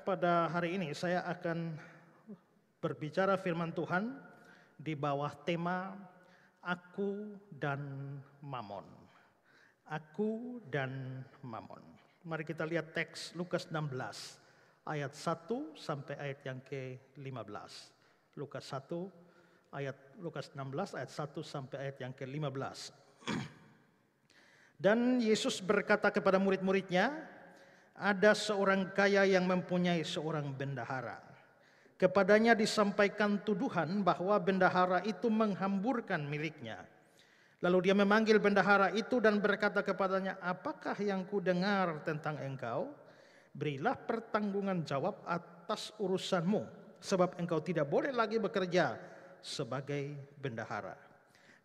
pada hari ini saya akan berbicara firman Tuhan di bawah tema Aku dan Mamon. Aku dan Mamon. Mari kita lihat teks Lukas 16 ayat 1 sampai ayat yang ke-15. Lukas 16 ayat 1 sampai ayat yang ke-15. Dan Yesus berkata kepada murid-muridnya, ada seorang kaya yang mempunyai seorang bendahara. Kepadanya disampaikan tuduhan bahwa bendahara itu menghamburkan miliknya. Lalu dia memanggil bendahara itu dan berkata kepadanya, apakah yang kudengar tentang engkau? Berilah pertanggungan jawab atas urusanmu, sebab engkau tidak boleh lagi bekerja sebagai bendahara.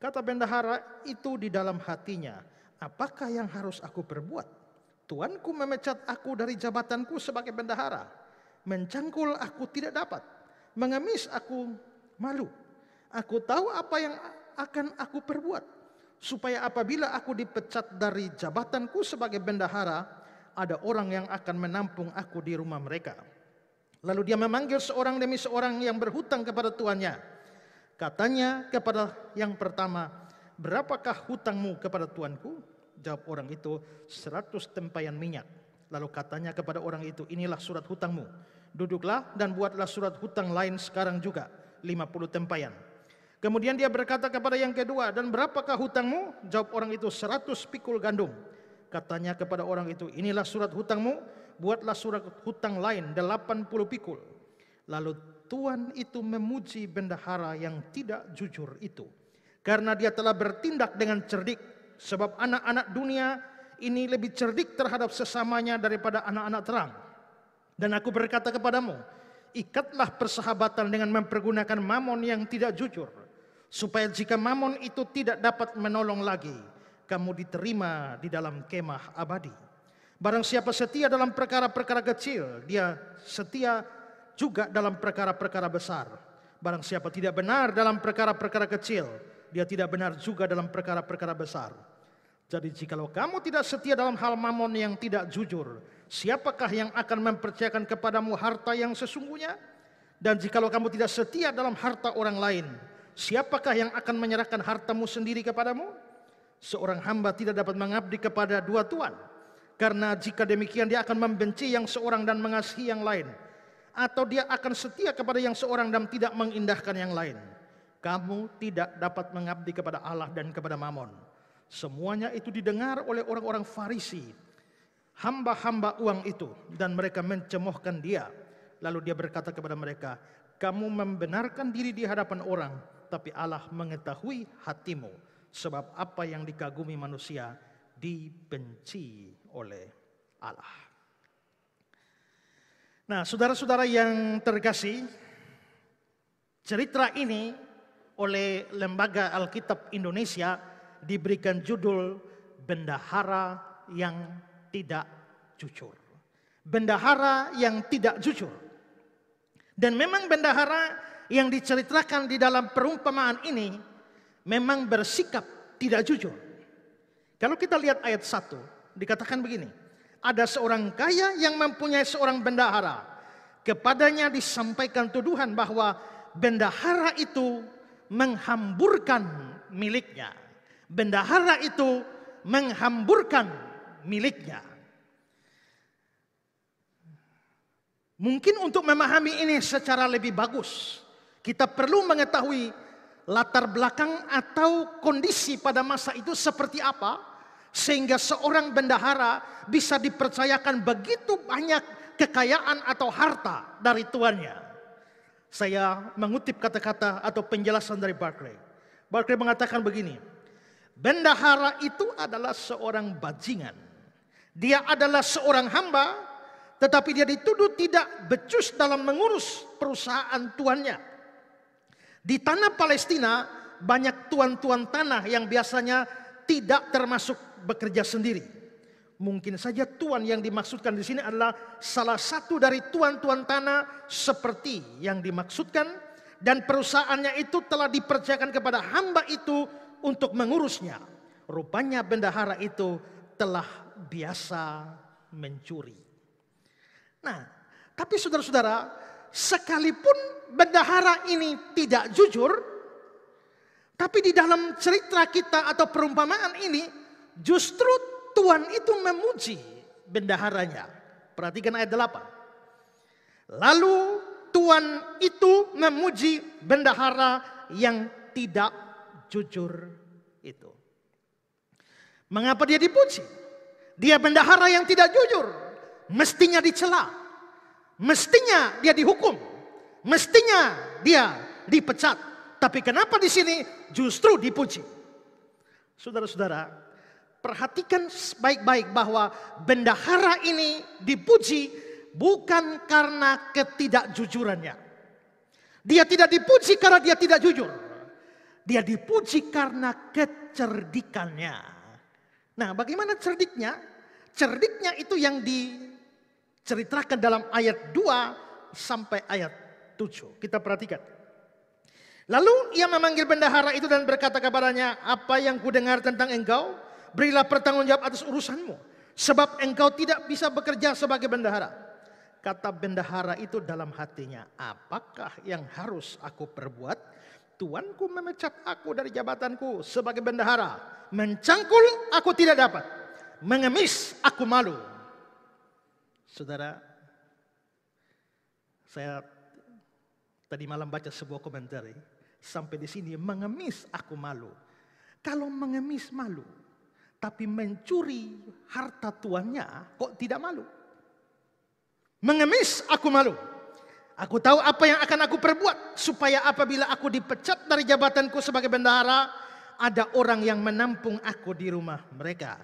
Kata bendahara itu di dalam hatinya, apakah yang harus aku perbuat? Tuanku memecat aku dari jabatanku sebagai bendahara. Mencangkul aku tidak dapat. Mengemis aku malu. Aku tahu apa yang akan aku perbuat. Supaya apabila aku dipecat dari jabatanku sebagai bendahara, ada orang yang akan menampung aku di rumah mereka. Lalu dia memanggil seorang demi seorang yang berhutang kepada tuannya. Katanya kepada yang pertama, berapakah hutangmu kepada tuanku? Jawab orang itu, 100 tempayan minyak. Lalu katanya kepada orang itu, inilah surat hutangmu. Duduklah dan buatlah surat hutang lain sekarang juga, 50 tempayan. Kemudian dia berkata kepada yang kedua, dan berapakah hutangmu? Jawab orang itu, 100 pikul gandum. Katanya kepada orang itu, inilah surat hutangmu, buatlah surat hutang lain, 80 pikul. Lalu tuan itu memuji bendahara yang tidak jujur itu, karena dia telah bertindak dengan cerdik. Sebab anak-anak dunia ini lebih cerdik terhadap sesamanya daripada anak-anak terang. Dan aku berkata kepadamu, ikatlah persahabatan dengan mempergunakan mamon yang tidak jujur, supaya jika mamon itu tidak dapat menolong lagi, kamu diterima di dalam kemah abadi. Barang siapa setia dalam perkara-perkara kecil, dia setia juga dalam perkara-perkara besar. Barang siapa tidak benar dalam perkara-perkara kecil, dia tidak benar juga dalam perkara-perkara besar. Jadi jikalau kamu tidak setia dalam hal mamon yang tidak jujur, siapakah yang akan mempercayakan kepadamu harta yang sesungguhnya? Dan jikalau kamu tidak setia dalam harta orang lain, siapakah yang akan menyerahkan hartamu sendiri kepadamu? Seorang hamba tidak dapat mengabdi kepada dua tuan, karena jika demikian dia akan membenci yang seorang dan mengasihi yang lain, atau dia akan setia kepada yang seorang dan tidak mengindahkan yang lain. Kamu tidak dapat mengabdi kepada Allah dan kepada mamon. Semuanya itu didengar oleh orang-orang Farisi, hamba-hamba uang itu, dan mereka mencemoohkan dia. Lalu dia berkata kepada mereka, kamu membenarkan diri di hadapan orang, tapi Allah mengetahui hatimu, sebab apa yang dikagumi manusia dibenci oleh Allah. Nah, saudara-saudara yang terkasih, cerita ini oleh Lembaga Alkitab Indonesia diberikan judul Bendahara yang Tidak Jujur. Bendahara yang tidak jujur. Dan memang bendahara yang diceritakan di dalam perumpamaan ini memang bersikap tidak jujur. Kalau kita lihat ayat 1, dikatakan begini. Ada seorang kaya yang mempunyai seorang bendahara. Kepadanya disampaikan tuduhan bahwa bendahara itu menghamburkan miliknya. Bendahara itu menghamburkan miliknya. Mungkin untuk memahami ini secara lebih bagus, kita perlu mengetahui latar belakang atau kondisi pada masa itu seperti apa, sehingga seorang bendahara bisa dipercayakan begitu banyak kekayaan atau harta dari tuannya. Saya mengutip kata-kata atau penjelasan dari Barclay. Barclay mengatakan begini, bendahara itu adalah seorang bajingan. Dia adalah seorang hamba, tetapi dia dituduh tidak becus dalam mengurus perusahaan tuannya. Di tanah Palestina banyak tuan-tuan tanah yang biasanya tidak termasuk bekerja sendiri. Mungkin saja tuan yang dimaksudkan di sini adalah salah satu dari tuan-tuan tanah seperti yang dimaksudkan, dan perusahaannya itu telah dipercayakan kepada hamba itu untuk mengurusnya. Rupanya bendahara itu telah biasa mencuri. Nah, Tapi saudara-saudara, sekalipun bendahara ini tidak jujur, tapi di dalam cerita kita atau perumpamaan ini, justru Tuhan itu memuji bendaharanya. Perhatikan ayat 8. Lalu Tuhan itu memuji bendahara yang tidak jujur itu. Mengapa dia dipuji? Dia bendahara yang tidak jujur. Mestinya dicela. Mestinya dia dihukum. Mestinya dia dipecat. Tapi kenapa di sini justru dipuji? Saudara-saudara, perhatikan baik-baik bahwa bendahara ini dipuji bukan karena ketidakjujurannya. Dia tidak dipuji karena dia tidak jujur. Dia dipuji karena kecerdikannya. Nah, bagaimana cerdiknya? Cerdiknya itu yang diceritakan dalam ayat 2 sampai ayat 7. Kita perhatikan. Lalu ia memanggil bendahara itu dan berkata kepadanya, apa yang kudengar tentang engkau? Berilah pertanggungjawab atas urusanmu. Sebab engkau tidak bisa bekerja sebagai bendahara. Kata bendahara itu dalam hatinya, apakah yang harus aku perbuat? Tuanku memecat aku dari jabatanku sebagai bendahara. Mencangkul aku tidak dapat. Mengemis aku malu. Saudara, saya tadi malam baca sebuah komentar. Sampai di sini, mengemis aku malu. Kalau mengemis malu, tapi mencuri harta tuannya, kok tidak malu? Mengemis aku malu. Aku tahu apa yang akan aku perbuat, supaya apabila aku dipecat dari jabatanku sebagai bendahara, ada orang yang menampung aku di rumah mereka.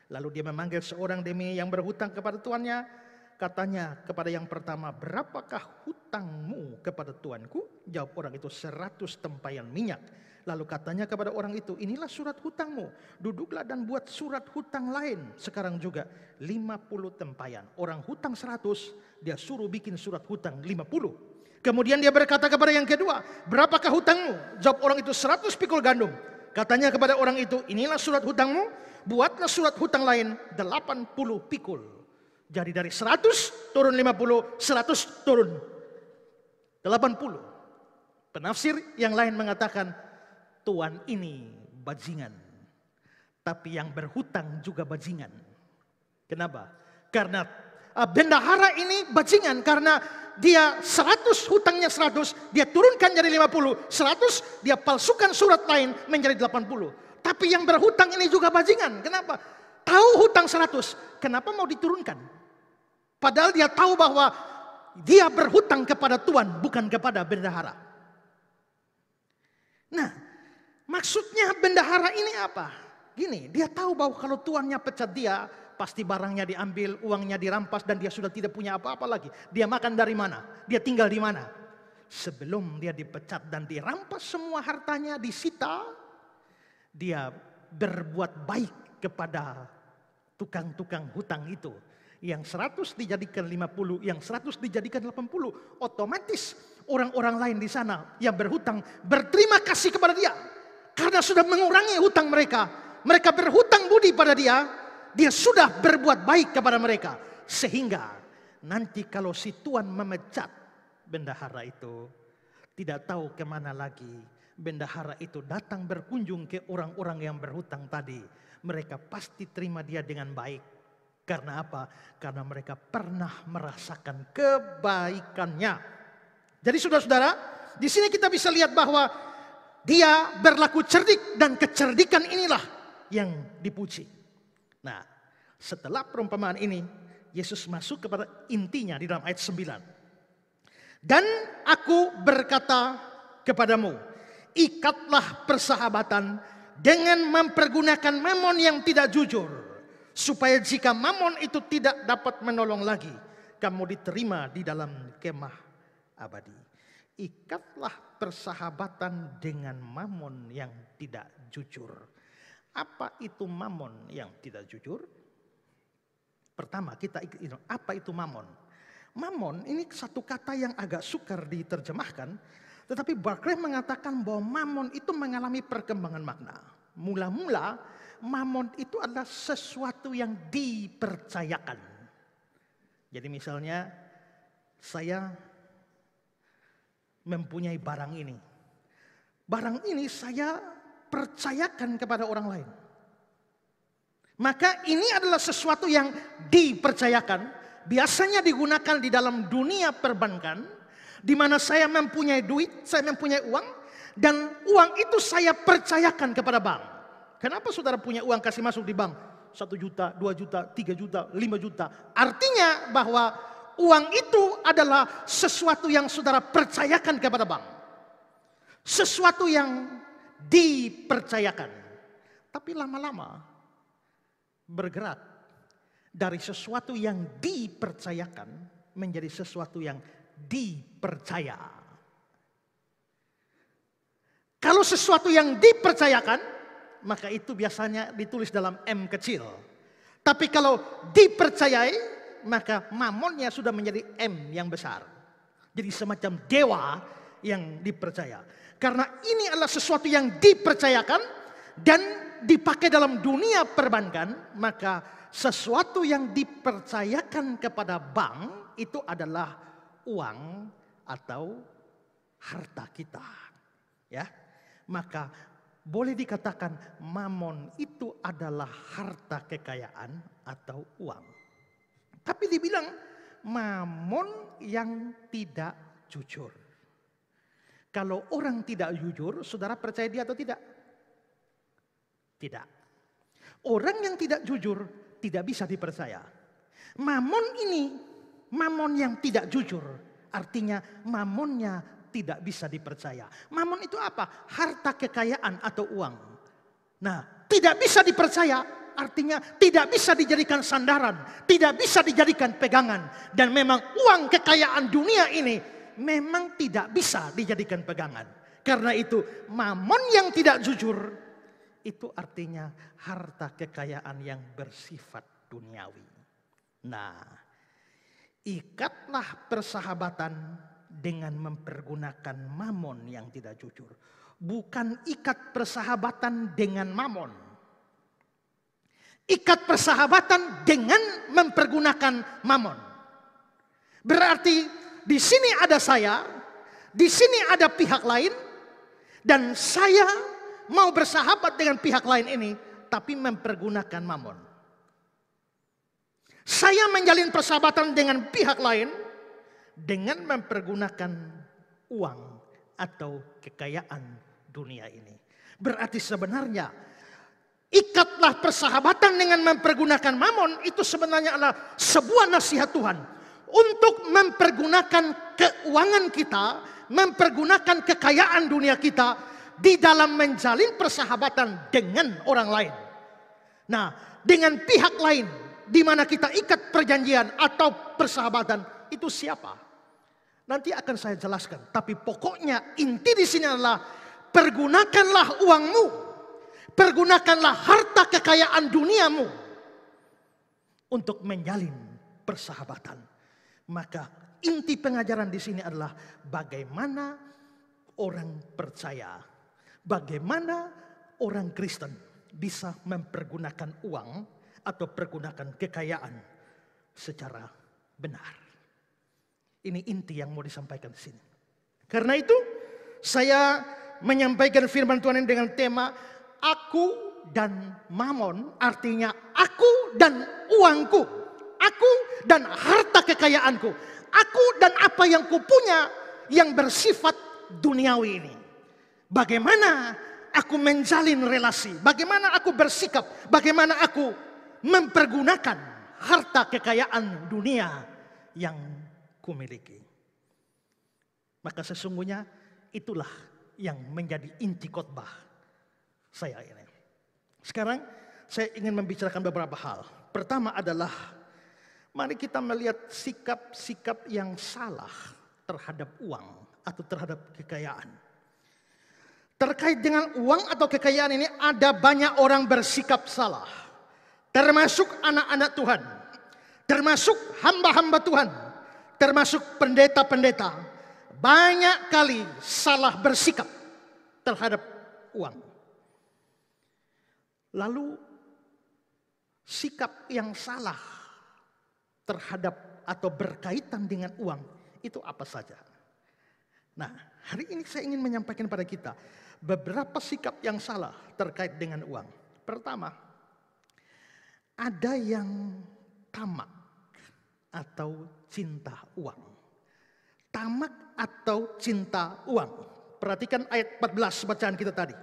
Lalu dia memanggil seorang demi yang berhutang kepada tuannya. Katanya kepada yang pertama, berapakah hutangmu kepada tuanku? Jawab orang itu, 100 tempayan minyak. Lalu katanya kepada orang itu, inilah surat hutangmu. Duduklah dan buat surat hutang lain. Sekarang juga 50 tempayan. Orang hutang 100, dia suruh bikin surat hutang 50. Kemudian dia berkata kepada yang kedua, berapakah hutangmu? Jawab orang itu, 100 pikul gandum. Katanya kepada orang itu, inilah surat hutangmu. Buatlah surat hutang lain 80 pikul. Jadi dari 100 turun 50, 100 turun 80. Penafsir yang lain mengatakan, tuan ini bajingan. Tapi yang berhutang juga bajingan. Kenapa? Karena bendahara ini bajingan. Karena dia 100, hutangnya 100. Dia turunkan jadi 50. 100 dia palsukan surat lain menjadi 80. Tapi yang berhutang ini juga bajingan. Kenapa? Tahu hutang 100. Kenapa mau diturunkan? Padahal dia tahu bahwa dia berhutang kepada Tuhan, bukan kepada bendahara. Nah, maksudnya bendahara ini apa? Gini, dia tahu bahwa kalau tuannya pecat dia, pasti barangnya diambil, uangnya dirampas, dan dia sudah tidak punya apa-apa lagi. Dia makan dari mana? Dia tinggal di mana? Sebelum dia dipecat dan dirampas semua hartanya, disita, dia berbuat baik kepada tukang-tukang hutang itu. Yang 100 dijadikan 50, yang 100 dijadikan 80. Otomatis orang-orang lain di sana yang berhutang berterima kasih kepada dia. Karena sudah mengurangi hutang mereka. Mereka berhutang budi pada dia. Dia sudah berbuat baik kepada mereka. Sehingga nanti kalau si tuan memecat bendahara itu, tidak tahu kemana lagi. Bendahara itu datang berkunjung ke orang-orang yang berhutang tadi. Mereka pasti terima dia dengan baik. Karena apa? Karena mereka pernah merasakan kebaikannya. Jadi saudara-saudara, di sini kita bisa lihat bahwa dia berlaku cerdik dan kecerdikan inilah yang dipuji. Nah, setelah perumpamaan ini, Yesus masuk kepada intinya di dalam ayat 9. Dan aku berkata kepadamu, ikatlah persahabatan dengan mempergunakan mamon yang tidak jujur. Supaya jika mamon itu tidak dapat menolong lagi, kamu diterima di dalam kemah abadi. Ikatlah persahabatan dengan mamon yang tidak jujur. Apa itu mamon yang tidak jujur? Pertama kita apa itu mamon? Mamon ini satu kata yang agak sukar diterjemahkan. Tetapi Barclay mengatakan bahwa mamon itu mengalami perkembangan makna. Mula-mula mamon itu adalah sesuatu yang dipercayakan. Jadi misalnya Saya mempunyai barang ini. Barang ini saya percayakan kepada orang lain. Maka ini adalah sesuatu yang dipercayakan. Biasanya digunakan di dalam dunia perbankan. Di mana saya mempunyai duit, saya mempunyai uang. Dan uang itu saya percayakan kepada bank. Kenapa saudara punya uang kasih masuk di bank? 1 juta, 2 juta, 3 juta, 5 juta. Artinya bahwa uang itu adalah sesuatu yang saudara percayakan kepada bank. Sesuatu yang dipercayakan. Tapi lama-lama bergerak dari sesuatu yang dipercayakan menjadi sesuatu yang dipercaya. Kalau sesuatu yang dipercayakan, maka itu biasanya ditulis dalam M kecil. Tapi kalau dipercayai, maka mamonnya sudah menjadi M yang besar. Jadi semacam dewa yang dipercaya. Karena ini adalah sesuatu yang dipercayakan dan dipakai dalam dunia perbankan, maka sesuatu yang dipercayakan kepada bank itu adalah uang atau harta kita. Ya. Maka boleh dikatakan mamon itu adalah harta kekayaan atau uang. Tapi dibilang mamon yang tidak jujur. Kalau orang tidak jujur, saudara percaya dia atau tidak? Tidak. Orang yang tidak jujur tidak bisa dipercaya. Mamon ini, mamon yang tidak jujur, artinya mamonnya tidak bisa dipercaya. Mamon itu apa? Harta kekayaan atau uang. Nah, tidak bisa dipercaya, artinya tidak bisa dijadikan sandaran, tidak bisa dijadikan pegangan. Dan memang uang kekayaan dunia ini memang tidak bisa dijadikan pegangan. Karena itu mamon yang tidak jujur itu artinya harta kekayaan yang bersifat duniawi. Nah, ikatlah persahabatan dengan mempergunakan mamon yang tidak jujur. Bukan ikat persahabatan dengan mamon. Ikat persahabatan dengan mempergunakan mamon. Berarti di sini ada saya, di sini ada pihak lain, dan saya mau bersahabat dengan pihak lain ini, tapi mempergunakan mamon. Saya menjalin persahabatan dengan pihak lain, dengan mempergunakan uang atau kekayaan dunia ini. Berarti sebenarnya, ikatlah persahabatan dengan mempergunakan mamon, itu sebenarnya adalah sebuah nasihat Tuhan. Untuk mempergunakan keuangan kita, mempergunakan kekayaan dunia kita di dalam menjalin persahabatan dengan orang lain. Nah, dengan pihak lain di mana kita ikat perjanjian atau persahabatan, itu siapa? Nanti akan saya jelaskan. Tapi pokoknya inti di sini adalah pergunakanlah uangmu, pergunakanlah harta kekayaan duniamu untuk menjalin persahabatan. Maka inti pengajaran di sini adalah bagaimana orang percaya, bagaimana orang Kristen bisa mempergunakan uang atau pergunakan kekayaan secara benar. Ini inti yang mau disampaikan di sini. Karena itu saya menyampaikan firman Tuhan ini dengan tema aku dan mamon, artinya aku dan uangku. Aku dan harta kekayaanku. Aku dan apa yang kupunya yang bersifat duniawi ini. Bagaimana aku menjalin relasi. Bagaimana aku bersikap. Bagaimana aku mempergunakan harta kekayaan dunia yang kumiliki. Maka sesungguhnya itulah yang menjadi inti khotbah saya ini. Sekarang saya ingin membicarakan beberapa hal. Pertama adalah mari kita melihat sikap-sikap yang salah terhadap uang atau terhadap kekayaan. Terkait dengan uang atau kekayaan ini ada banyak orang bersikap salah. Termasuk anak-anak Tuhan. Termasuk hamba-hamba Tuhan. Termasuk pendeta-pendeta. Banyak kali salah bersikap terhadap uang. Lalu sikap yang salah terhadap atau berkaitan dengan uang itu apa saja? Nah, hari ini saya ingin menyampaikan pada kita beberapa sikap yang salah terkait dengan uang. Pertama, ada yang tamak atau cinta uang. Tamak atau cinta uang. Perhatikan ayat 14 bacaan kita tadi.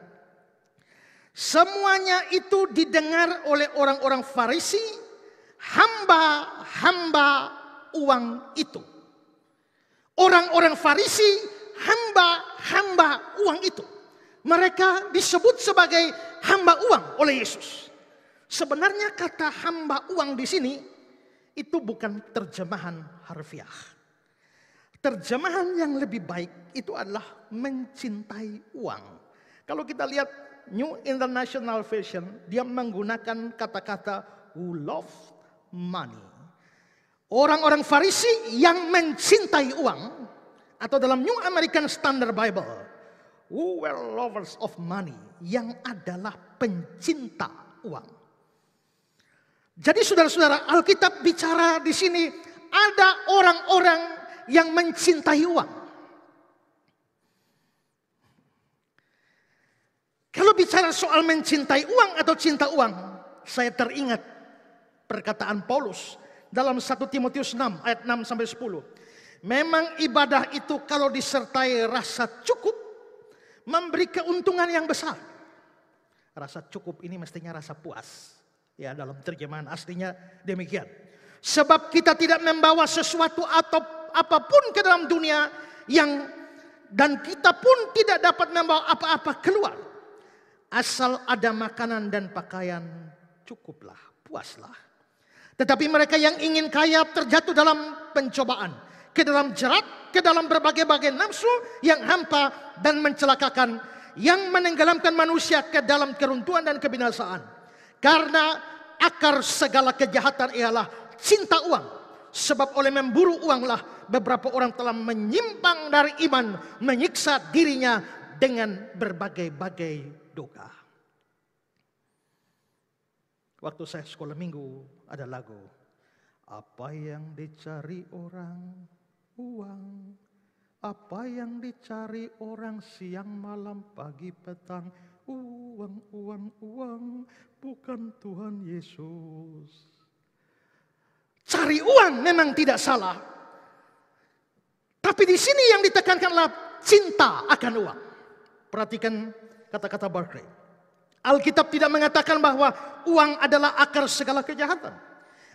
Semuanya itu didengar oleh orang-orang Farisi, hamba-hamba uang itu. Orang-orang Farisi, hamba-hamba uang itu. Mereka disebut sebagai hamba uang oleh Yesus. Sebenarnya kata hamba uang di sini itu bukan terjemahan harfiah. Terjemahan yang lebih baik itu adalah mencintai uang. Kalau kita lihat New International Version, dia menggunakan kata-kata who love money. Orang-orang Farisi yang mencintai uang, atau dalam New American Standard Bible, who were lovers of money, yang adalah pencinta uang. Jadi saudara-saudara, Alkitab bicara di sini ada orang-orang yang mencintai uang. Kalau bicara soal mencintai uang atau cinta uang, saya teringat perkataan Paulus dalam 1 Timotius 6 ayat 6 sampai 10. Memang ibadah itu kalau disertai rasa cukup memberi keuntungan yang besar. Rasa cukup ini mestinya rasa puas. Ya, dalam terjemahan aslinya demikian. Sebab kita tidak membawa sesuatu atau apapun ke dalam dunia dan kita pun tidak dapat membawa apa-apa keluar. Asal ada makanan dan pakaian, cukuplah, puaslah. Tetapi mereka yang ingin kaya terjatuh dalam pencobaan, ke dalam jerat, ke dalam berbagai-bagai nafsu yang hampa dan mencelakakan, yang menenggelamkan manusia ke dalam keruntuhan dan kebinasaan. Karena akar segala kejahatan ialah cinta uang. Sebab oleh memburu uanglah beberapa orang telah menyimpang dari iman, menyiksa dirinya dengan berbagai-bagai dosa. Waktu saya sekolah minggu ada lagu, apa yang dicari orang uang, apa yang dicari orang siang malam pagi petang, uang, uang, uang, bukan Tuhan Yesus. Cari uang memang tidak salah, tapi di sini yang ditekankanlah cinta akan uang. Perhatikan kata-kata Barclay. Alkitab tidak mengatakan bahwa uang adalah akar segala kejahatan.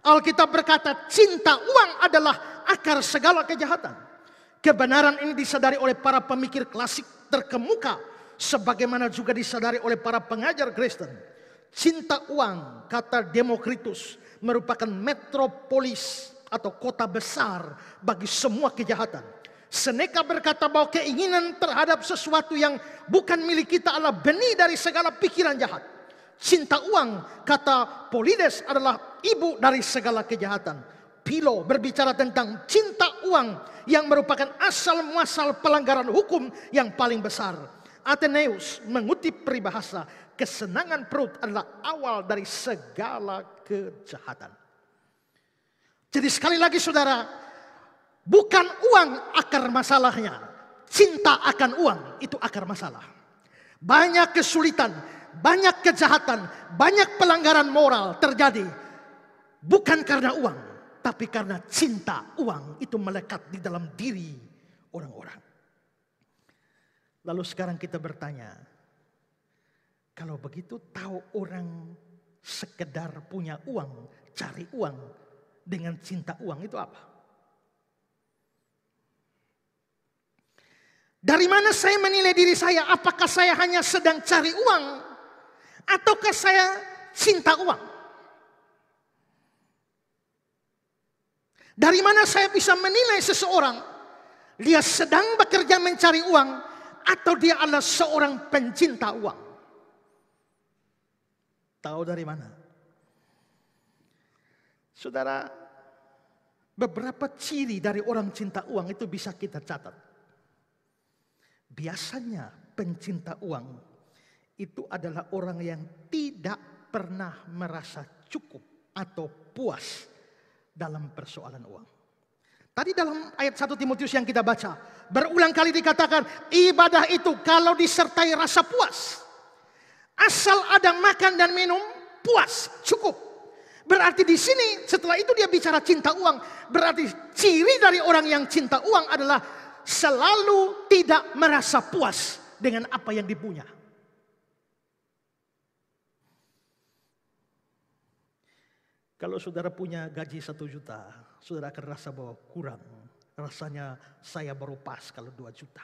Alkitab berkata cinta uang adalah akar segala kejahatan. Kebenaran ini disadari oleh para pemikir klasik terkemuka, sebagaimana juga disadari oleh para pengajar Kristen. Cinta uang, kata Demokritus, merupakan metropolis atau kota besar bagi semua kejahatan. Seneca berkata bahwa keinginan terhadap sesuatu yang bukan milik kita adalah benih dari segala pikiran jahat. Cinta uang, kata Polides, adalah ibu dari segala kejahatan. Philo berbicara tentang cinta uang yang merupakan asal muasal pelanggaran hukum yang paling besar. Athenaeus mengutip peribahasa, kesenangan perut adalah awal dari segala kejahatan. Jadi sekali lagi saudara, bukan uang akar masalahnya, cinta akan uang itu akar masalah. Banyak kesulitan, banyak kejahatan, banyak pelanggaran moral terjadi bukan karena uang, tapi karena cinta uang itu melekat di dalam diri orang-orang. Lalu sekarang kita bertanya, kalau begitu tahu orang sekedar punya uang, cari uang dengan cinta uang itu apa? Dari mana saya menilai diri saya? Apakah saya hanya sedang cari uang? Ataukah saya cinta uang? Dari mana saya bisa menilai seseorang? Dia sedang bekerja mencari uang atau dia adalah seorang pencinta uang? Tahu dari mana? Saudara, beberapa ciri dari orang cinta uang itu bisa kita catat. Biasanya pencinta uang itu adalah orang yang tidak pernah merasa cukup atau puas dalam persoalan uang. Tadi dalam ayat 1 Timotius yang kita baca, berulang kali dikatakan ibadah itu kalau disertai rasa puas. Asal ada makan dan minum, puas, cukup. Berarti di sini setelah itu dia bicara cinta uang. Berarti ciri dari orang yang cinta uang adalah selalu tidak merasa puas dengan apa yang dipunya. Kalau saudara punya gaji 1 juta, saudara akan rasa bahwa kurang. Rasanya saya baru pas kalau 2 juta.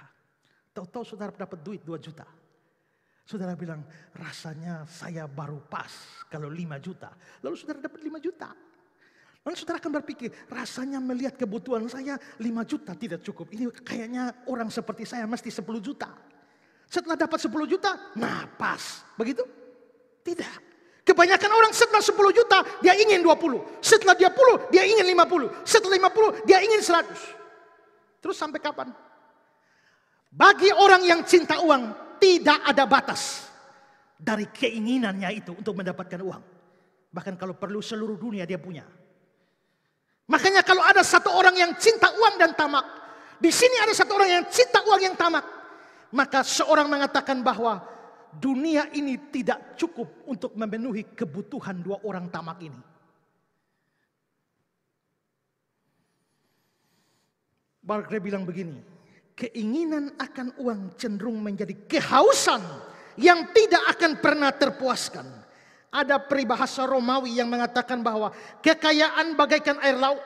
Tahu-tahu saudara dapat duit 2 juta. Saudara bilang, rasanya saya baru pas kalau 5 juta. Lalu saudara dapat 5 juta. Lalu saudara akan berpikir, rasanya melihat kebutuhan saya 5 juta tidak cukup. Ini kayaknya orang seperti saya mesti 10 juta. Setelah dapat 10 juta, nah pas. Begitu? Tidak. Kebanyakan orang setelah 10 juta, dia ingin 20. Setelah 20, dia ingin 50. Setelah 50, dia ingin 100. Terus sampai kapan? Bagi orang yang cinta uang, tidak ada batas dari keinginannya itu untuk mendapatkan uang. Bahkan kalau perlu seluruh dunia dia punya. Makanya kalau ada satu orang yang cinta uang dan tamak, di sini ada satu orang yang cinta uang yang tamak, maka seorang mengatakan bahwa dunia ini tidak cukup untuk memenuhi kebutuhan 2 orang tamak ini. Barclay bilang begini, keinginan akan uang cenderung menjadi kehausan yang tidak akan pernah terpuaskan. Ada peribahasa Romawi yang mengatakan bahwa kekayaan bagaikan air laut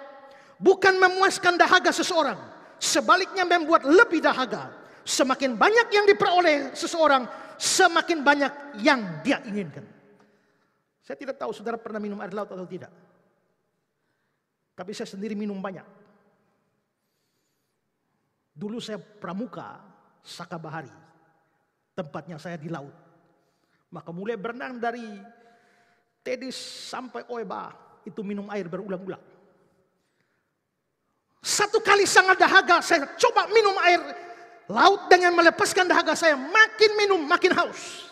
bukan memuaskan dahaga seseorang, sebaliknya membuat lebih dahaga. Semakin banyak yang diperoleh seseorang, semakin banyak yang dia inginkan. Saya tidak tahu saudara pernah minum air laut atau tidak. Tapi saya sendiri minum banyak. Dulu saya pramuka Sakabahari. Tempatnya saya di laut. Maka mulai berenang dari Tedis sampai Oeba, itu minum air berulang-ulang. Satu kali sangat dahaga, saya coba minum air laut dengan melepaskan dahaga saya, makin minum makin haus.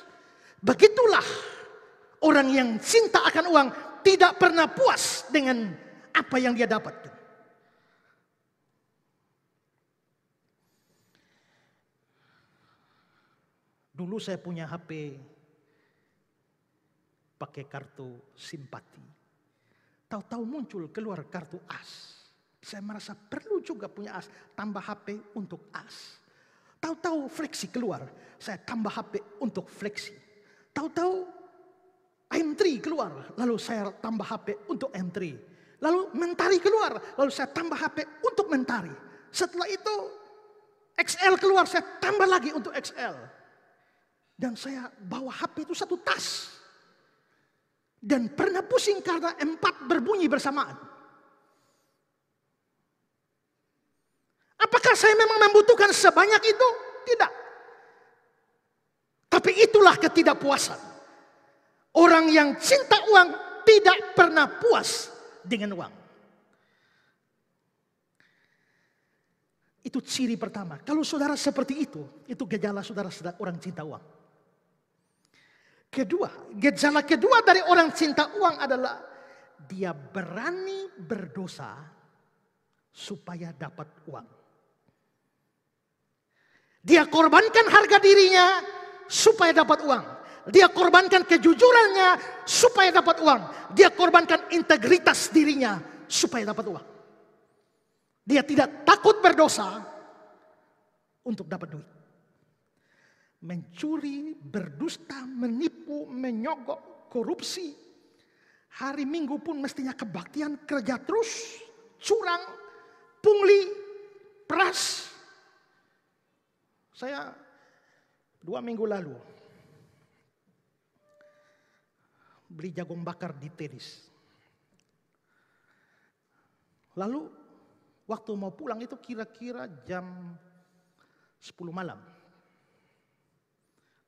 Begitulah orang yang cinta akan uang tidak pernah puas dengan apa yang dia dapatkan. Dulu saya punya HP pakai kartu simpati. Tahu-tahu muncul keluar kartu as. Saya merasa perlu juga punya as, tambah HP untuk as. Tahu-tahu fleksi keluar, saya tambah HP untuk fleksi. Tahu-tahu M3 keluar, lalu saya tambah HP untuk M3. Lalu Mentari keluar, lalu saya tambah HP untuk Mentari. Setelah itu XL keluar, saya tambah lagi untuk XL. Dan saya bawa HP itu 1 tas. Dan pernah pusing karena 4 berbunyi bersamaan. Apakah saya memang membutuhkan sebanyak itu? Tidak. Tapi itulah ketidakpuasan. Orang yang cinta uang tidak pernah puas dengan uang. Itu ciri pertama. Kalau saudara seperti itu gejala saudara orang cinta uang. Kedua, gejala kedua dari orang cinta uang adalah dia berani berdosa supaya dapat uang. Dia korbankan harga dirinya supaya dapat uang. Dia korbankan kejujurannya supaya dapat uang. Dia korbankan integritas dirinya supaya dapat uang. Dia tidak takut berdosa untuk dapat duit. Mencuri, berdusta, menipu, menyogok, korupsi. Hari Minggu pun mestinya kebaktian, kerja terus, curang, pungli, peras. Saya 2 minggu lalu beli jagung bakar di Tedis. Lalu waktu mau pulang itu kira-kira jam 10 malam.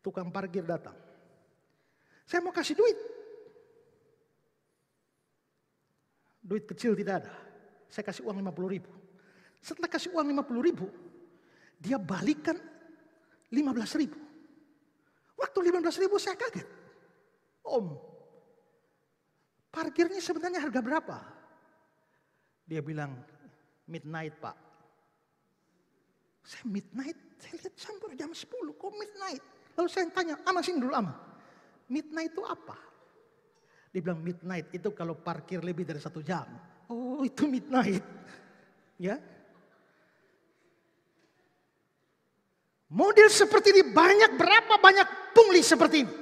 Tukang parkir datang. Saya mau kasih duit. Duit kecil tidak ada. Saya kasih uang 50.000. Setelah kasih uang 50.000, dia balikan 15.000. Waktu 15.000 saya kaget. Om, parkirnya sebenarnya harga berapa? Dia bilang Midnight, Pak. Saya midnight, saya lihat sampai jam 10, kok midnight? Lalu saya tanya, ama sini dulu ama. Midnight itu apa? Dia bilang midnight itu kalau parkir lebih dari 1 jam. Oh, itu midnight. Ya. Model seperti ini banyak, berapa banyak pungli seperti ini.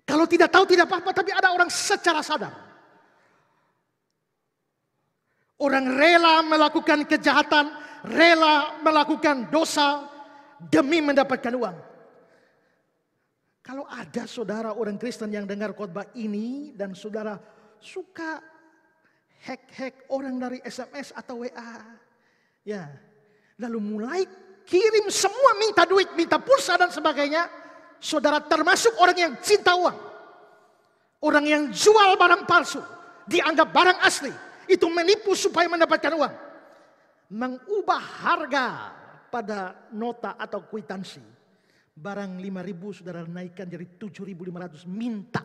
Kalau tidak tahu tidak apa-apa, tapi ada orang secara sadar. Orang rela melakukan kejahatan, rela melakukan dosa demi mendapatkan uang. Kalau ada saudara orang Kristen yang dengar khotbah ini dan saudara suka hack orang dari SMS atau WA, ya, lalu mulai kirim semua, minta duit, minta pulsa dan sebagainya, saudara termasuk orang yang cinta uang, orang yang jual barang palsu, dianggap barang asli, itu menipu supaya mendapatkan uang, mengubah harga pada nota atau kwitansi. Barang 5.000 saudara naikkan jadi 7.500, minta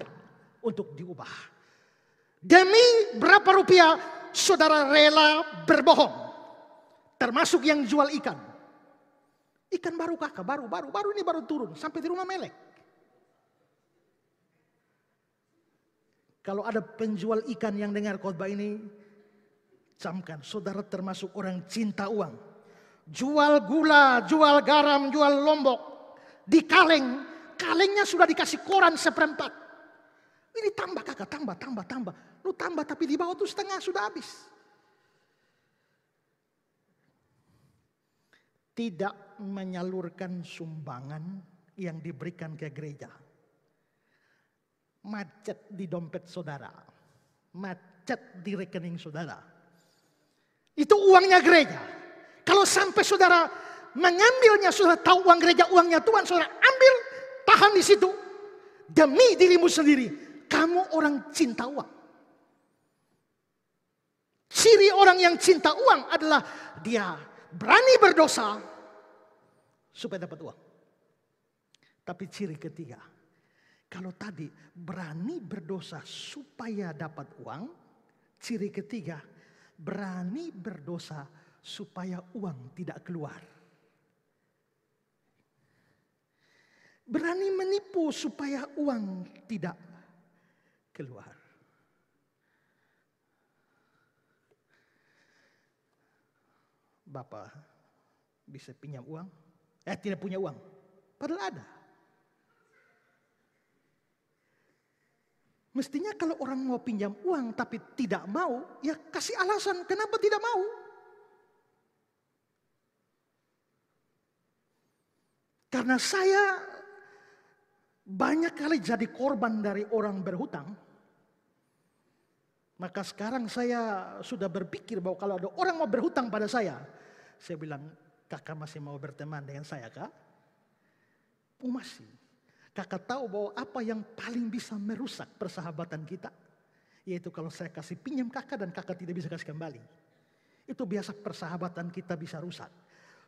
untuk diubah. Demi berapa rupiah saudara rela berbohong. Termasuk yang jual ikan. Ikan baru kakak, baru ini baru turun sampai di rumah melek. Kalau ada penjual ikan yang dengar khotbah ini, camkan, saudara termasuk orang cinta uang. Jual gula, jual garam, jual lombok. Di kalengnya sudah dikasih koran 1/4. Ini tambah kakak, tambah. Lu tambah tapi di bawah tuh setengah sudah habis. Tidak menyalurkan sumbangan yang diberikan ke gereja. Macet di dompet saudara. Macet di rekening saudara. Itu uangnya gereja. Kalau sampai saudara mengambilnya, saudara tahu uang gereja, uangnya Tuhan, saudara ambil, tahan di situ. Demi dirimu sendiri, kamu orang cinta uang. Ciri orang yang cinta uang adalah dia berani berdosa supaya dapat uang. Tapi ciri ketiga, kalau tadi berani berdosa supaya dapat uang, ciri ketiga, berani berdosa supaya uang tidak keluar. Berani menipu supaya uang tidak keluar. Bapak bisa pinjam uang? Tidak punya uang. Padahal ada. Mestinya kalau orang mau pinjam uang tapi tidak mau, ya kasih alasan kenapa tidak mau. Karena saya banyak kali jadi korban dari orang berhutang. Maka sekarang saya sudah berpikir bahwa kalau ada orang mau berhutang pada saya bilang, kakak masih mau berteman dengan saya kak? Oh masih. Kakak tahu bahwa apa yang paling bisa merusak persahabatan kita? Yaitu kalau saya kasih pinjam kakak dan kakak tidak bisa kasih kembali. Itu biasa persahabatan kita bisa rusak.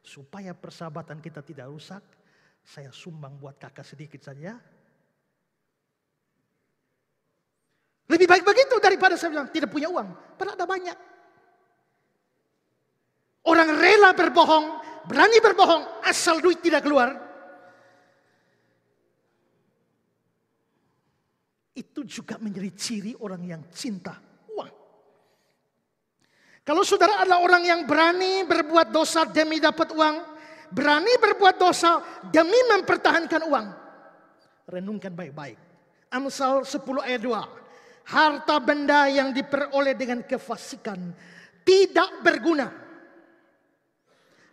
Supaya persahabatan kita tidak rusak, saya sumbang buat kakak sedikit saja. Lebih baik begitu daripada saya bilang tidak punya uang. Padahal ada banyak. Orang rela berbohong, berani berbohong asal duit tidak keluar. Itu juga menjadi ciri orang yang cinta uang. Kalau saudara adalah orang yang berani berbuat dosa demi dapat uang, berani berbuat dosa demi mempertahankan uang, renungkan baik-baik. Amsal 10 ayat 2. Harta benda yang diperoleh dengan kefasikan tidak berguna.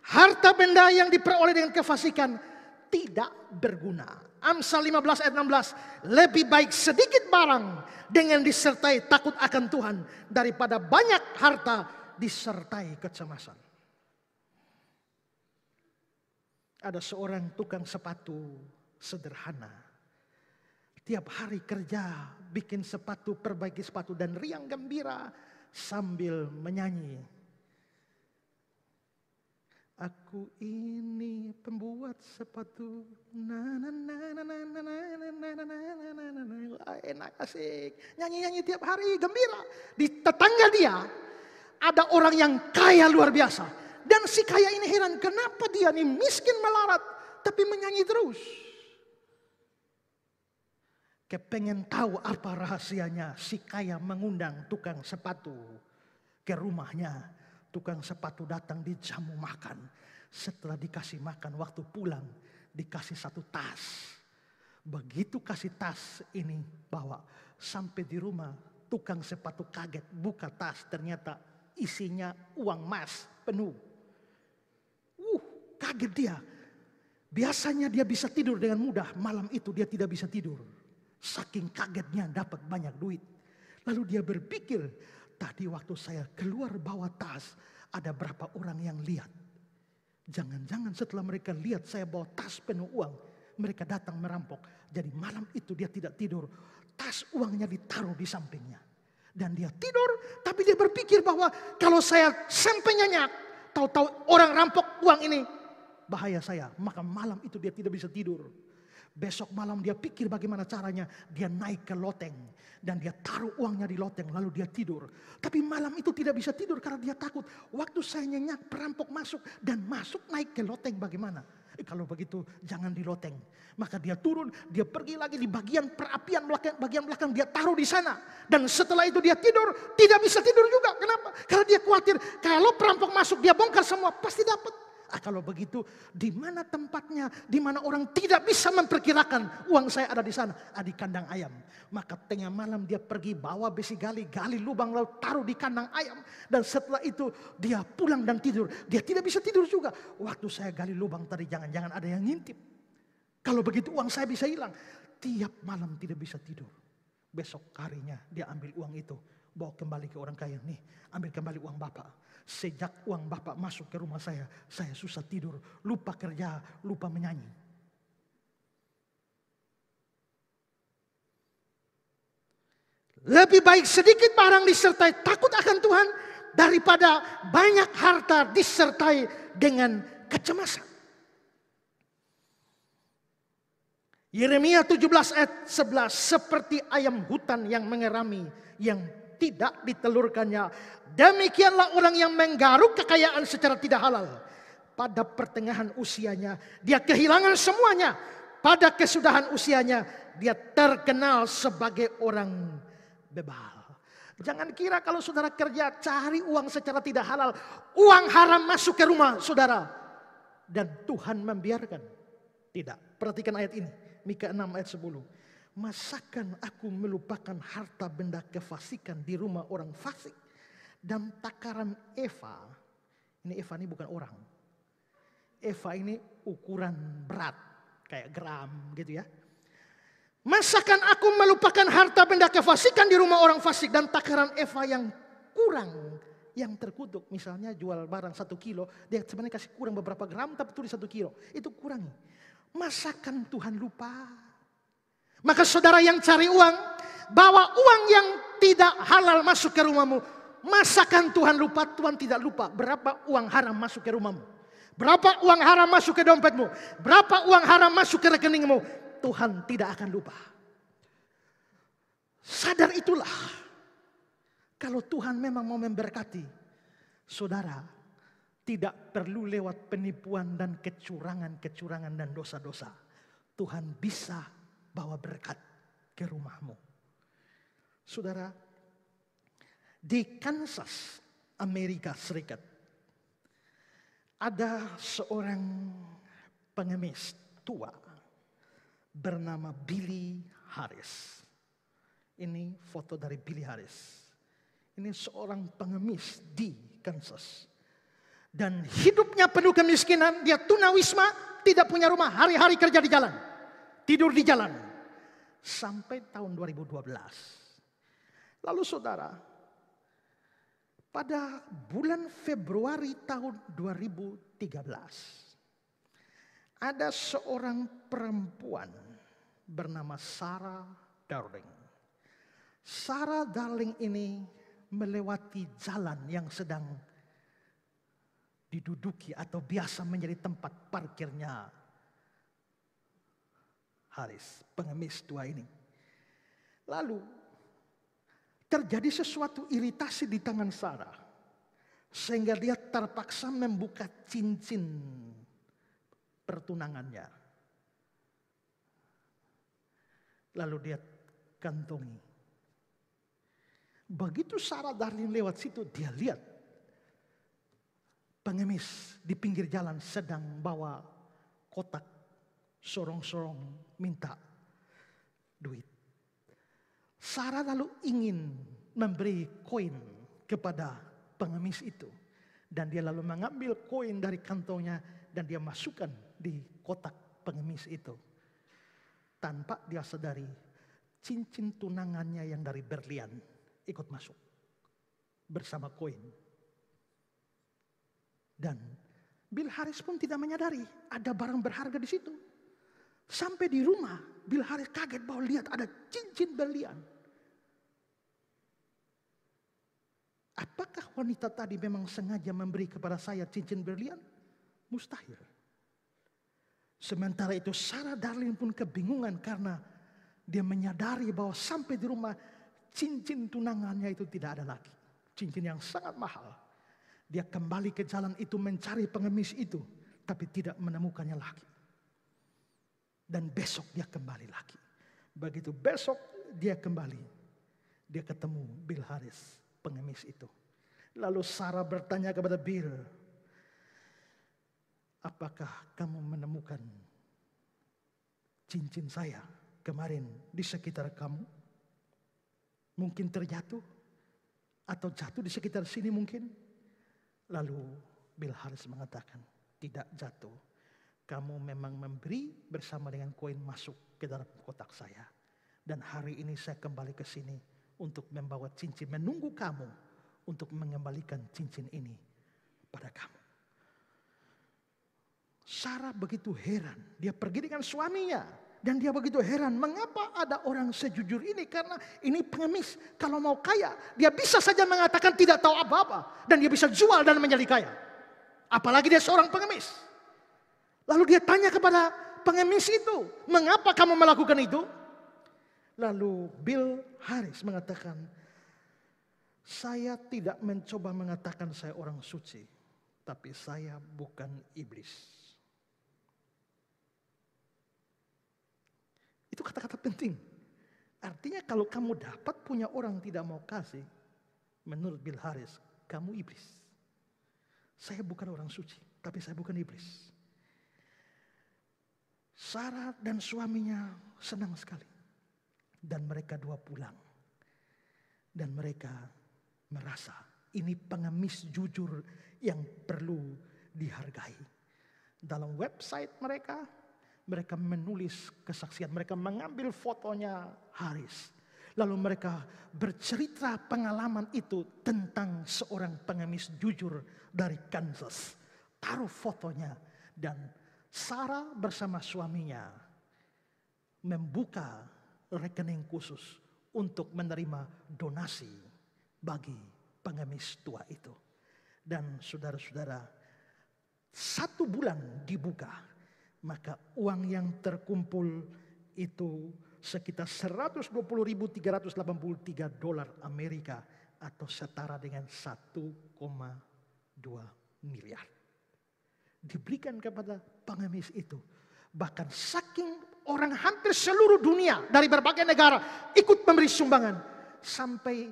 Harta benda yang diperoleh dengan kefasikan tidak berguna. Amsal 15 ayat 16. Lebih baik sedikit barang dengan disertai takut akan Tuhan daripada banyak harta disertai kecemasan. Ada seorang tukang sepatu sederhana. Tiap hari kerja, bikin sepatu, perbaiki sepatu dan riang gembira sambil menyanyi. Aku ini pembuat sepatu, enak asik, nyanyi-nyanyi tiap hari gembira. Di tetangga dia ada orang yang kaya luar biasa. Dan si kaya ini heran, kenapa dia ini miskin melarat tapi menyanyi terus. Kepengen tahu apa rahasianya, si kaya mengundang tukang sepatu ke rumahnya. Tukang sepatu datang dijamu makan. Setelah dikasih makan, waktu pulang dikasih satu tas. Begitu kasih tas ini bawa sampai di rumah, tukang sepatu kaget buka tas, ternyata isinya uang emas penuh. Kaget dia. Biasanya dia bisa tidur dengan mudah, malam itu dia tidak bisa tidur. Saking kagetnya dapat banyak duit. Lalu dia berpikir, tadi waktu saya keluar bawa tas, ada berapa orang yang lihat. Jangan-jangan setelah mereka lihat saya bawa tas penuh uang, mereka datang merampok. Jadi malam itu dia tidak tidur, tas uangnya ditaruh di sampingnya. Dan dia tidur, tapi dia berpikir bahwa kalau saya sampai nyenyak, tahu-tahu orang rampok uang ini, bahaya saya. Maka malam itu dia tidak bisa tidur. Besok malam dia pikir bagaimana caranya. Dia naik ke loteng. Dan dia taruh uangnya di loteng. Lalu dia tidur. Tapi malam itu tidak bisa tidur karena dia takut. Waktu saya nyenyak perampok masuk. Dan masuk naik ke loteng bagaimana. Kalau begitu jangan di loteng. Maka dia turun. Dia pergi lagi di bagian perapian belakang, bagian belakang. Dia taruh di sana. Dan setelah itu dia tidur. Tidak bisa tidur juga. Kenapa? Karena dia khawatir. Kalau perampok masuk dia bongkar semua. Pasti dapat. Kalau begitu, di mana tempatnya, di mana orang tidak bisa memperkirakan uang saya ada di sana, di kandang ayam. Maka tengah malam dia pergi bawa besi gali lubang lalu taruh di kandang ayam. Dan setelah itu dia pulang dan tidur. Dia tidak bisa tidur juga. Waktu saya gali lubang tadi jangan-jangan ada yang ngintip. Kalau begitu uang saya bisa hilang. Tiap malam tidak bisa tidur. Besok harinya dia ambil uang itu, bawa kembali ke orang kaya. Nih, ambil kembali uang Bapak. Sejak uang Bapak masuk ke rumah saya susah tidur, lupa kerja, lupa menyanyi. Lebih baik sedikit barang disertai takut akan Tuhan daripada banyak harta disertai dengan kecemasan. Yeremia 17 ayat 11, seperti ayam hutan yang mengerami, yang tidak ditelurkannya. Demikianlah orang yang menggaruk kekayaan secara tidak halal. Pada pertengahan usianya, dia kehilangan semuanya. Pada kesudahan usianya, dia terkenal sebagai orang bebal. Jangan kira kalau saudara kerja, cari uang secara tidak halal, uang haram masuk ke rumah saudara. Dan Tuhan membiarkan. Tidak, perhatikan ayat ini. Mika 6 ayat 10. Masakan aku melupakan harta benda kefasikan di rumah orang fasik. Dan takaran Eva. Ini Eva ini bukan orang. Eva ini ukuran berat. Kayak gram gitu ya. Masakan aku melupakan harta benda kefasikan di rumah orang fasik. Dan takaran Eva yang kurang. Yang terkutuk. Misalnya jual barang 1 kilo. Dia sebenarnya kasih kurang beberapa gram tapi tulis 1 kilo. Itu kurangi. Masakan Tuhan lupa. Maka saudara yang cari uang, bawa uang yang tidak halal masuk ke rumahmu. Masakan Tuhan lupa, Tuhan tidak lupa. Berapa uang haram masuk ke rumahmu. Berapa uang haram masuk ke dompetmu. Berapa uang haram masuk ke rekeningmu. Tuhan tidak akan lupa. Sadar itulah. Kalau Tuhan memang mau memberkati, saudara tidak perlu lewat penipuan dan kecurangan dan dosa-dosa. Tuhan bisa bawa berkat ke rumahmu. Saudara, di Kansas, Amerika Serikat, ada seorang pengemis tua bernama Billy Harris. Ini foto dari Billy Harris. Ini seorang pengemis di Kansas. Dan hidupnya penuh kemiskinan, dia tunawisma, tidak punya rumah, hari-hari kerja di jalan. Tidur di jalan. Sampai tahun 2012. Lalu saudara, pada bulan Februari tahun 2013. Ada seorang perempuan bernama Sarah Darling. Sarah Darling ini melewati jalan yang sedang diduduki atau biasa menjadi tempat parkirnya Haris, pengemis tua ini. Lalu terjadi sesuatu iritasi di tangan Sarah. Sehingga dia terpaksa membuka cincin pertunangannya. Lalu dia kantongi. Begitu Sarah Darling lewat situ, dia lihat pengemis di pinggir jalan sedang bawa kotak, sorong-sorong minta duit. Sarah lalu ingin memberi koin kepada pengemis itu. Dan dia lalu mengambil koin dari kantongnya dan dia masukkan di kotak pengemis itu. Tanpa dia sadari, cincin tunangannya yang dari berlian ikut masuk bersama koin. Dan Bill Harris pun tidak menyadari ada barang berharga di situ. Sampai di rumah, Bill Harris kaget bahwa lihat ada cincin berlian. Apakah wanita tadi memang sengaja memberi kepada saya cincin berlian? Mustahil. Sementara itu Sarah Darling pun kebingungan karena dia menyadari bahwa sampai di rumah cincin tunangannya itu tidak ada lagi. Cincin yang sangat mahal. Dia kembali ke jalan itu mencari pengemis itu, tapi tidak menemukannya lagi. Dan besok dia kembali lagi. Begitu besok dia kembali, dia ketemu Bill Harris, pengemis itu. Lalu Sarah bertanya kepada Bill, apakah kamu menemukan cincin saya kemarin di sekitar kamu? Mungkin terjatuh atau jatuh di sekitar sini mungkin? Lalu Bill Harris mengatakan, tidak jatuh. Kamu memang memberi bersama dengan koin masuk ke dalam kotak saya. Dan hari ini saya kembali ke sini untuk membawa cincin, menunggu kamu untuk mengembalikan cincin ini pada kamu. Sarah begitu heran. Dia pergi dengan suaminya. Dan dia begitu heran, mengapa ada orang sejujur ini? Karena ini pengemis. Kalau mau kaya, dia bisa saja mengatakan tidak tahu apa-apa. Dan dia bisa jual dan menjadi kaya. Apalagi dia seorang pengemis. Lalu dia tanya kepada pengemis itu, mengapa kamu melakukan itu? Lalu Bill Harris mengatakan, saya tidak mencoba mengatakan saya orang suci. Tapi saya bukan iblis. Itu kata-kata penting. Artinya kalau kamu dapat punya orang tidak mau kasih, menurut Bill Harris, kamu iblis. Saya bukan orang suci, tapi saya bukan iblis. Sarah dan suaminya senang sekali. Dan mereka dua pulang. Dan mereka merasa ini pengemis jujur yang perlu dihargai. Dalam website mereka menulis kesaksian. Mereka mengambil fotonya Harris. Lalu mereka bercerita pengalaman itu tentang seorang pengemis jujur dari Kansas. Taruh fotonya. Dan Sarah bersama suaminya membuka rekening khusus untuk menerima donasi bagi pengemis tua itu. Dan saudara-saudara, 1 bulan dibuka, maka uang yang terkumpul itu sekitar $120.383 Amerika atau setara dengan 1,2 miliar. Diberikan kepada pengemis itu. Bahkan saking orang hampir seluruh dunia dari berbagai negara ikut memberi sumbangan. Sampai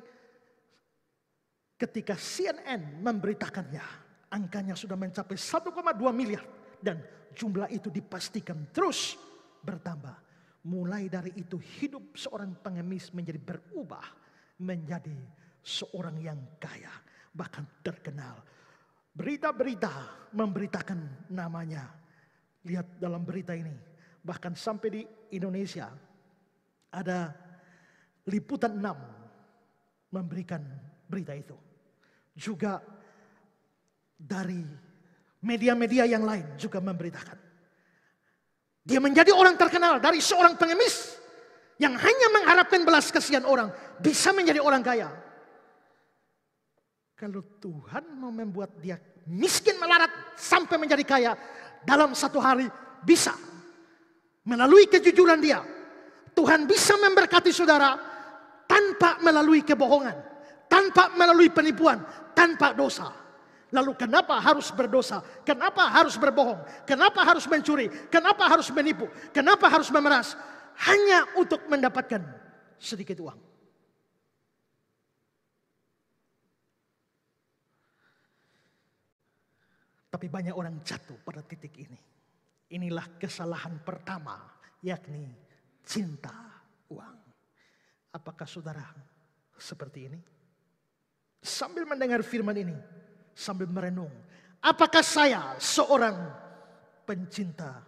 ketika CNN memberitakannya, angkanya sudah mencapai 1,2 miliar. Dan jumlah itu dipastikan terus bertambah. Mulai dari itu hidup seorang pengemis menjadi berubah. Menjadi seorang yang kaya. Bahkan terkenal. Berita-berita memberitakan namanya. Lihat dalam berita ini. Bahkan sampai di Indonesia. Ada Liputan 6 memberikan berita itu. Juga dari media-media yang lain juga memberitakan. Dia menjadi orang terkenal dari seorang pengemis yang hanya mengharapkan belas kasihan orang. Bisa menjadi orang kaya. Kalau Tuhan mau membuat dia miskin melarat sampai menjadi kaya. Dalam 1 hari bisa. Melalui kejujuran dia. Tuhan bisa memberkati saudara tanpa melalui kebohongan. Tanpa melalui penipuan. Tanpa dosa. Lalu kenapa harus berdosa? Kenapa harus berbohong? Kenapa harus mencuri? Kenapa harus menipu? Kenapa harus memeras? Hanya untuk mendapatkan sedikit uang. Tapi banyak orang jatuh pada titik ini. Inilah kesalahan pertama, yakni cinta uang. Apakah saudara seperti ini? Sambil mendengar firman ini, sambil merenung, apakah saya seorang pencinta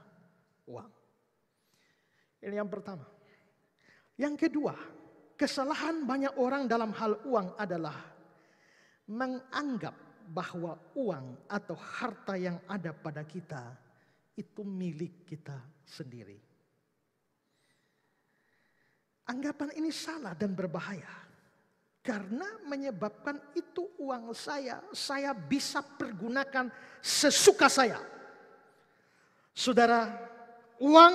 uang? Ini yang pertama. Yang kedua, kesalahan banyak orang dalam hal uang adalah menganggap bahwa uang atau harta yang ada pada kita itu milik kita sendiri. Anggapan ini salah dan berbahaya. Karena menyebabkan itu uang saya bisa pergunakan sesuka saya. Saudara, uang,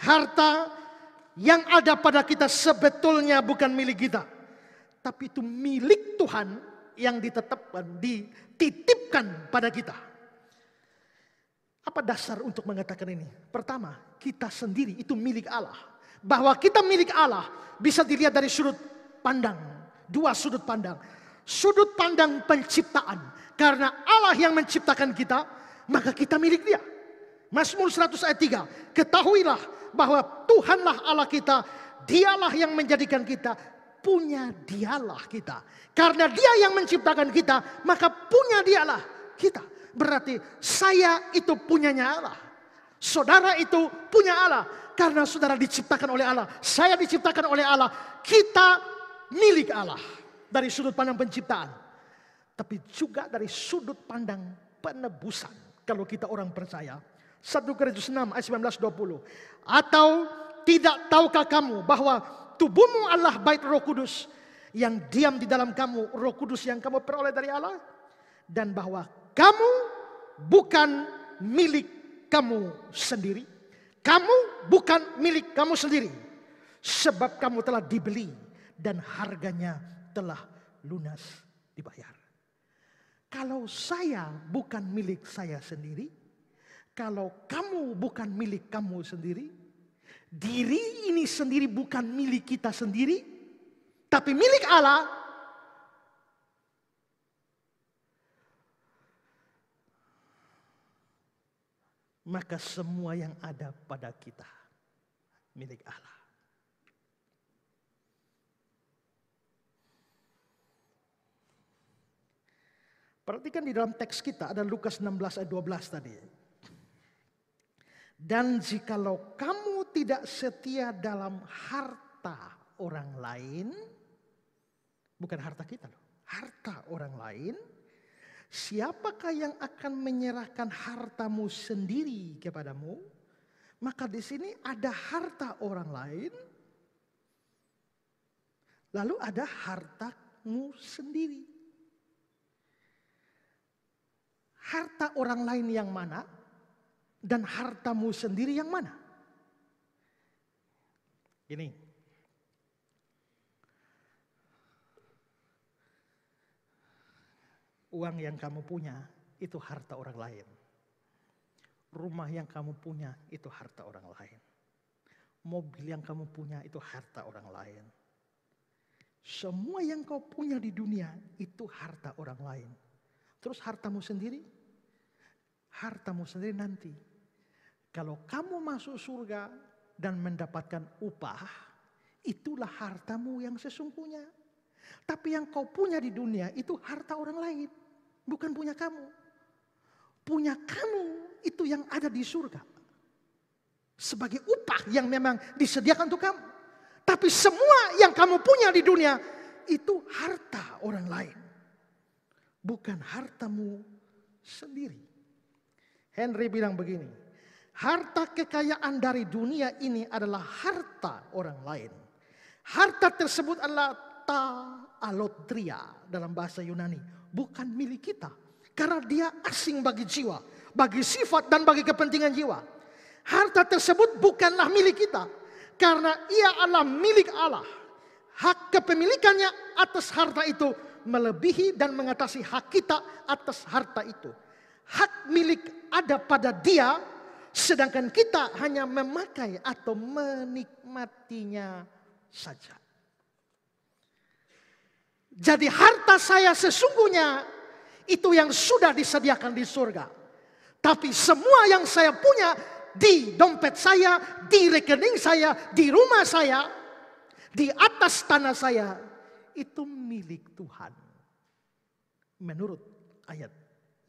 harta yang ada pada kita sebetulnya bukan milik kita. Tapi itu milik Tuhan yang ditetapkan, dititipkan pada kita. Apa dasar untuk mengatakan ini? Pertama, kita sendiri itu milik Allah. Bahwa kita milik Allah bisa dilihat dari sudut pandang. Dua sudut pandang. Sudut pandang penciptaan. Karena Allah yang menciptakan kita, maka kita milik Dia. Mazmur 100 ayat 3. Ketahuilah bahwa Tuhanlah Allah kita. Dialah yang menjadikan kita. Punya Dialah kita. Karena Dia yang menciptakan kita, maka punya Dialah kita. Berarti saya itu punyanya Allah. Saudara itu punya Allah. Karena saudara diciptakan oleh Allah. Saya diciptakan oleh Allah. Kita milik Allah. Dari sudut pandang penciptaan. Tapi juga dari sudut pandang penebusan. Kalau kita orang percaya. 1 Korintus 6 ayat 19-20. Atau tidak tahukah kamu bahwa tubuhmu adalah bait Roh Kudus yang diam di dalam kamu, Roh Kudus yang kamu peroleh dari Allah, dan bahwa kamu bukan milik kamu sendiri. Kamu bukan milik kamu sendiri, sebab kamu telah dibeli dan harganya telah lunas dibayar. Kalau saya bukan milik saya sendiri, kalau kamu bukan milik kamu sendiri, diri ini sendiri bukan milik kita sendiri, tapi milik Allah. Maka semua yang ada pada kita milik Allah. Perhatikan di dalam teks kita ada Lukas 16 ayat 12 tadi. Dan jikalau kamu tidak setia dalam harta orang lain, bukan harta kita loh, harta orang lain, siapakah yang akan menyerahkan hartamu sendiri kepadamu? Maka di sini ada harta orang lain, lalu ada hartamu sendiri. Harta orang lain yang mana? Dan hartamu sendiri yang mana? Ini. Uang yang kamu punya itu harta orang lain. Rumah yang kamu punya itu harta orang lain. Mobil yang kamu punya itu harta orang lain. Semua yang kau punya di dunia itu harta orang lain. Terus hartamu sendiri? Hartamu sendiri nanti. Kalau kamu masuk surga dan mendapatkan upah, itulah hartamu yang sesungguhnya. Tapi yang kau punya di dunia itu harta orang lain. Bukan punya kamu. Punya kamu itu yang ada di surga. Sebagai upah yang memang disediakan untuk kamu. Tapi semua yang kamu punya di dunia itu harta orang lain. Bukan hartamu sendiri. Henry bilang begini. Harta kekayaan dari dunia ini adalah harta orang lain. Harta tersebut adalah ta'alotria dalam bahasa Yunani. Bukan milik kita. Karena dia asing bagi jiwa. Bagi sifat dan bagi kepentingan jiwa. Harta tersebut bukanlah milik kita. Karena ia adalah milik Allah. Hak kepemilikannya atas harta itu melebihi dan mengatasi hak kita atas harta itu. Hak milik ada pada dia, sedangkan kita hanya memakai atau menikmatinya saja. Jadi harta saya sesungguhnya itu yang sudah disediakan di surga. Tapi semua yang saya punya di dompet saya, di rekening saya, di rumah saya, di atas tanah saya, itu milik Tuhan. Menurut ayat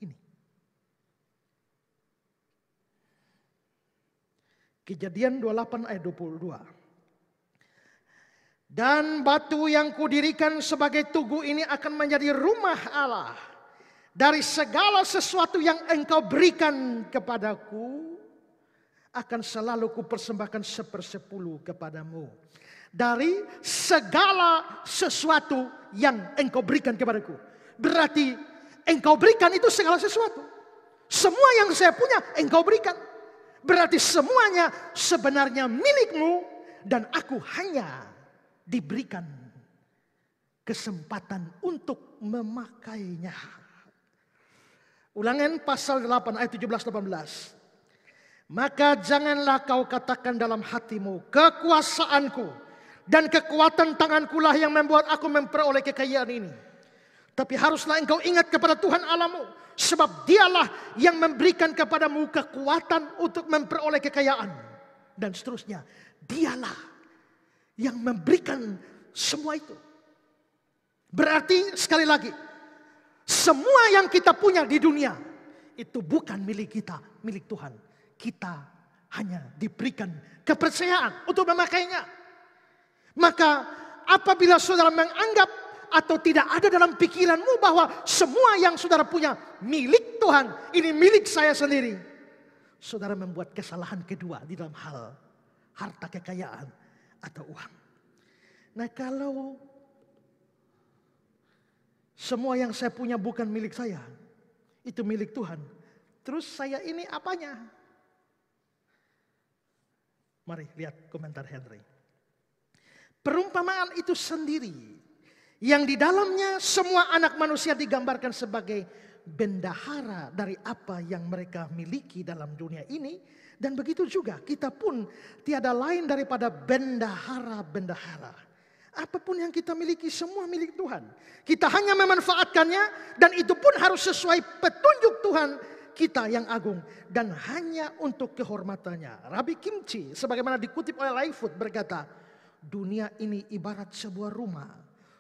ini. Kejadian 28 ayat 22. Dan batu yang kudirikan sebagai tugu ini akan menjadi rumah Allah. Dari segala sesuatu yang engkau berikan kepadaku, akan selalu kupersembahkan 1/10 kepadamu. Dari segala sesuatu yang engkau berikan kepadaku. Berarti engkau berikan itu segala sesuatu. Semua yang saya punya engkau berikan. Berarti semuanya sebenarnya milikmu. Dan aku hanya diberikan kesempatan untuk memakainya. Ulangan pasal 8 ayat 17-18. Maka janganlah kau katakan dalam hatimu, kekuasaanku dan kekuatan tangankulah yang membuat aku memperoleh kekayaan ini. Tapi haruslah engkau ingat kepada Tuhan Allahmu, sebab dialah yang memberikan kepadamu kekuatan untuk memperoleh kekayaan. Dan seterusnya, dialah yang memberikan semua itu. Berarti sekali lagi, semua yang kita punya di dunia itu bukan milik kita, milik Tuhan. Kita hanya diberikan kepercayaan untuk memakainya. Maka apabila saudara menganggap atau tidak ada dalam pikiranmu bahwa semua yang saudara punya milik Tuhan, ini milik saya sendiri, saudara membuat kesalahan kedua di dalam hal harta kekayaan atau uang. Nah, kalau semua yang saya punya bukan milik saya, itu milik Tuhan, terus saya ini apanya? Mari lihat komentar Henry. Perumpamaan itu sendiri yang di dalamnya semua anak manusia digambarkan sebagai bendahara dari apa yang mereka miliki dalam dunia ini. Dan begitu juga kita pun tiada lain daripada bendahara-bendahara. Apapun yang kita miliki semua milik Tuhan. Kita hanya memanfaatkannya dan itu pun harus sesuai petunjuk Tuhan kita yang agung. Dan hanya untuk kehormatannya. Rabbi Kimchi sebagaimana dikutip oleh Lightfoot berkata, dunia ini ibarat sebuah rumah.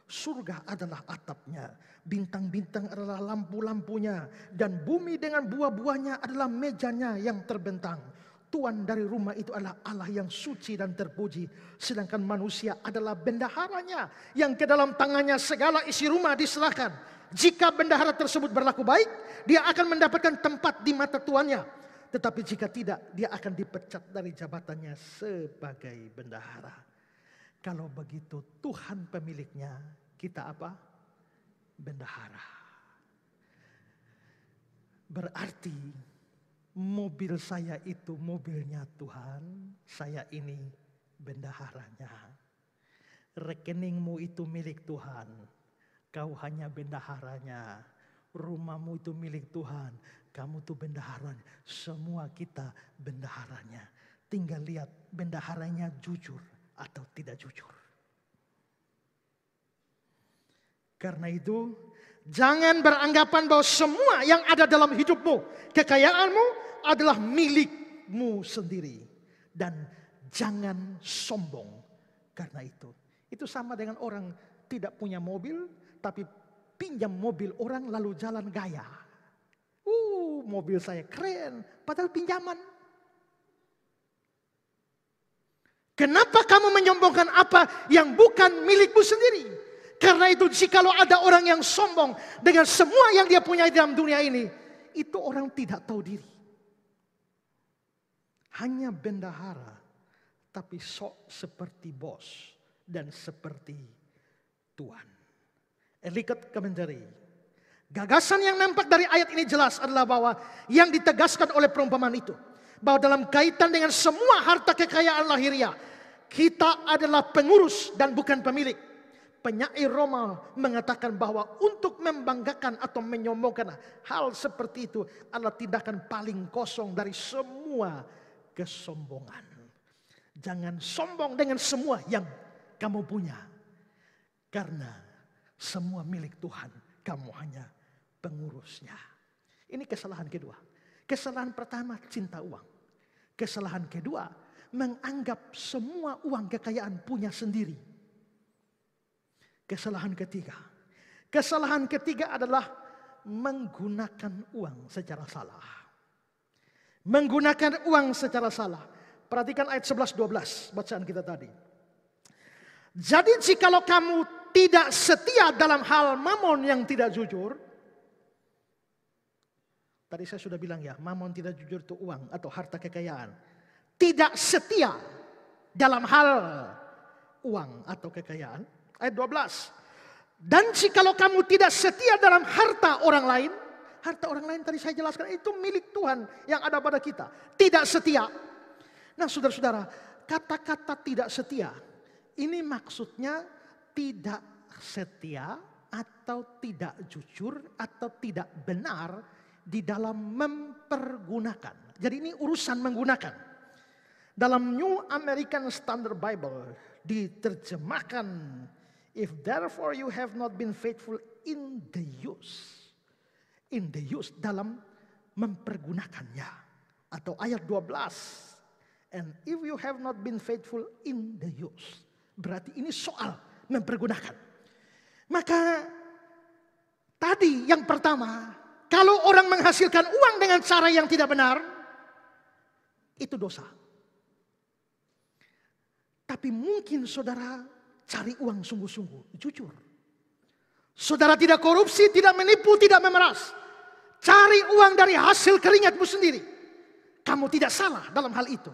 Surga adalah atapnya. Bintang-bintang adalah lampu-lampunya. Dan bumi dengan buah-buahnya adalah mejanya yang terbentang. Tuan dari rumah itu adalah Allah yang suci dan terpuji. Sedangkan manusia adalah bendaharanya. Yang ke dalam tangannya segala isi rumah diserahkan. Jika bendahara tersebut berlaku baik, dia akan mendapatkan tempat di mata tuannya. Tetapi jika tidak, dia akan dipecat dari jabatannya sebagai bendahara. Kalau begitu Tuhan pemiliknya, kita apa? Bendahara. Berarti mobil saya itu mobilnya Tuhan, saya ini bendaharanya. Rekeningmu itu milik Tuhan, kau hanya bendaharanya. Rumahmu itu milik Tuhan, kamu tuh bendaharanya. Semua kita bendaharanya. Tinggal lihat bendaharanya jujur atau tidak jujur. Karena itu, jangan beranggapan bahwa semua yang ada dalam hidupmu, kekayaanmu adalah milikmu sendiri. Dan jangan sombong karena itu. Itu sama dengan orang tidak punya mobil, tapi pinjam mobil orang lalu jalan gaya. Mobil saya keren, padahal pinjaman. Kenapa kamu menyombongkan apa yang bukan milikmu sendiri? Karena itu jikalau ada orang yang sombong dengan semua yang dia punya dalam dunia ini, itu orang tidak tahu diri. Hanya bendahara, tapi sok seperti bos dan seperti tuan. Ellicott Commentary. Gagasan yang nampak dari ayat ini jelas adalah bahwa yang ditegaskan oleh perumpamaan itu, bahwa dalam kaitan dengan semua harta kekayaan lahiriah, kita adalah pengurus dan bukan pemilik. Penyair Roma mengatakan bahwa untuk membanggakan atau menyombongkan hal seperti itu adalah tindakan paling kosong dari semua kesombongan. Jangan sombong dengan semua yang kamu punya. Karena semua milik Tuhan, kamu hanya pengurusnya. Ini kesalahan kedua. Kesalahan pertama, cinta uang. Kesalahan kedua, menganggap semua uang kekayaan punya sendiri. Kesalahan ketiga adalah menggunakan uang secara salah. Menggunakan uang secara salah. Perhatikan ayat 11-12 bacaan kita tadi. Jadi jikalau kamu tidak setia dalam hal mamon yang tidak jujur. Tadi saya sudah bilang ya, mamon tidak jujur itu uang atau harta kekayaan. Tidak setia dalam hal uang atau kekayaan. Ayat 12. Dan jikalau kamu tidak setia dalam harta orang lain. Harta orang lain tadi saya jelaskan itu milik Tuhan yang ada pada kita. Tidak setia. Nah saudara-saudara, kata-kata tidak setia. Ini maksudnya tidak setia atau tidak jujur atau tidak benar di dalam mempergunakan. Jadi ini urusan menggunakan. Dalam New American Standard Bible diterjemahkan, if therefore you have not been faithful in the use dalam mempergunakannya. Atau ayat 12, and if you have not been faithful in the use. Berarti ini soal mempergunakan. Maka tadi yang pertama, kalau orang menghasilkan uang dengan cara yang tidak benar, itu dosa. Tapi mungkin saudara cari uang sungguh-sungguh, jujur. Saudara tidak korupsi, tidak menipu, tidak memeras. Cari uang dari hasil keringatmu sendiri. Kamu tidak salah dalam hal itu.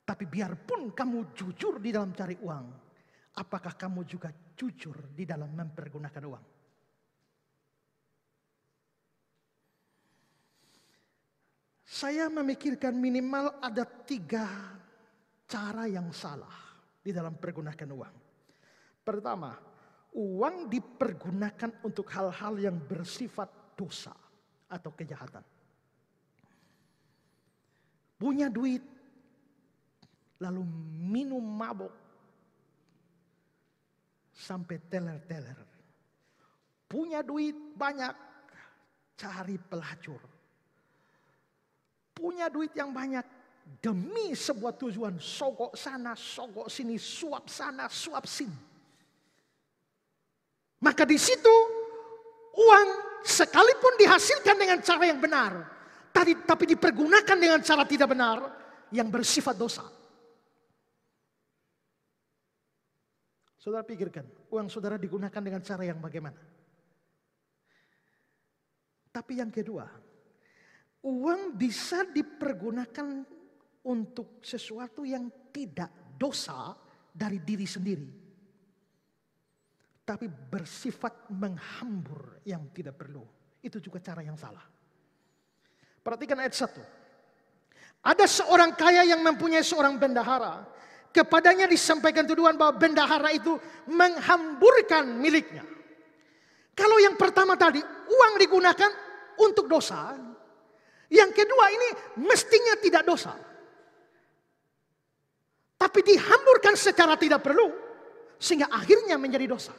Tapi biarpun kamu jujur di dalam cari uang, apakah kamu juga jujur di dalam mempergunakan uang? Saya memikirkan minimal ada 3 cara yang salah di dalam pergunakan uang. Pertama, uang dipergunakan untuk hal-hal yang bersifat dosa atau kejahatan. Punya duit, lalu minum mabok sampai teler-teler. Punya duit banyak, cari pelacur. Punya duit yang banyak, demi sebuah tujuan, sogok sana, sogok sini, suap sana, suap sini. Maka di situ uang sekalipun dihasilkan dengan cara yang benar, tapi dipergunakan dengan cara tidak benar yang bersifat dosa. Saudara pikirkan, uang saudara digunakan dengan cara yang bagaimana? Tapi yang kedua, uang bisa dipergunakan untuk sesuatu yang tidak dosa dari diri sendiri. Tapi bersifat menghambur yang tidak perlu. Itu juga cara yang salah. Perhatikan ayat 1. Ada seorang kaya yang mempunyai seorang bendahara. Kepadanya disampaikan tuduhan bahwa bendahara itu menghamburkan miliknya. Kalau yang pertama tadi, uang digunakan untuk dosa. Yang kedua ini mestinya tidak dosa. Tapi dihamburkan secara tidak perlu. Sehingga akhirnya menjadi dosa.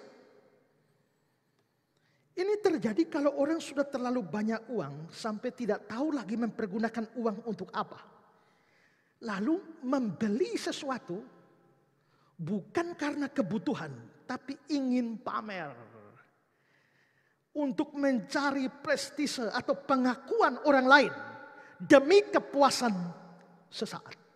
Ini terjadi kalau orang sudah terlalu banyak uang. Sampai tidak tahu lagi mempergunakan uang untuk apa. Lalu membeli sesuatu. Bukan karena kebutuhan. Tapi ingin pamer. Untuk mencari prestise atau pengakuan orang lain. Demi kepuasan sesaat.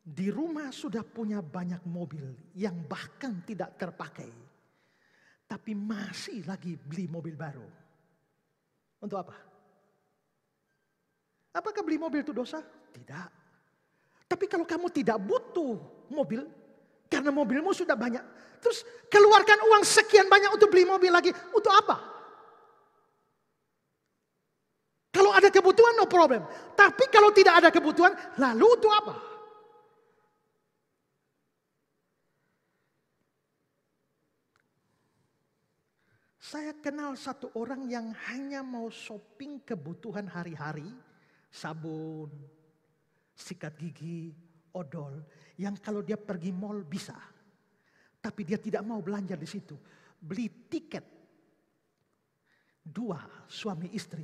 Di rumah sudah punya banyak mobil yang bahkan tidak terpakai. Tapi masih lagi beli mobil baru. Untuk apa? Apakah beli mobil itu dosa? Tidak. Tapi kalau kamu tidak butuh mobil, karena mobilmu sudah banyak. Terus keluarkan uang sekian banyak untuk beli mobil lagi. Untuk apa? Kalau ada kebutuhan no problem. Tapi kalau tidak ada kebutuhan, lalu untuk apa? Saya kenal satu orang yang hanya mau shopping kebutuhan hari-hari, sabun, sikat gigi, odol, yang kalau dia pergi mall bisa. Tapi dia tidak mau belanja di situ. Beli tiket. 2 suami istri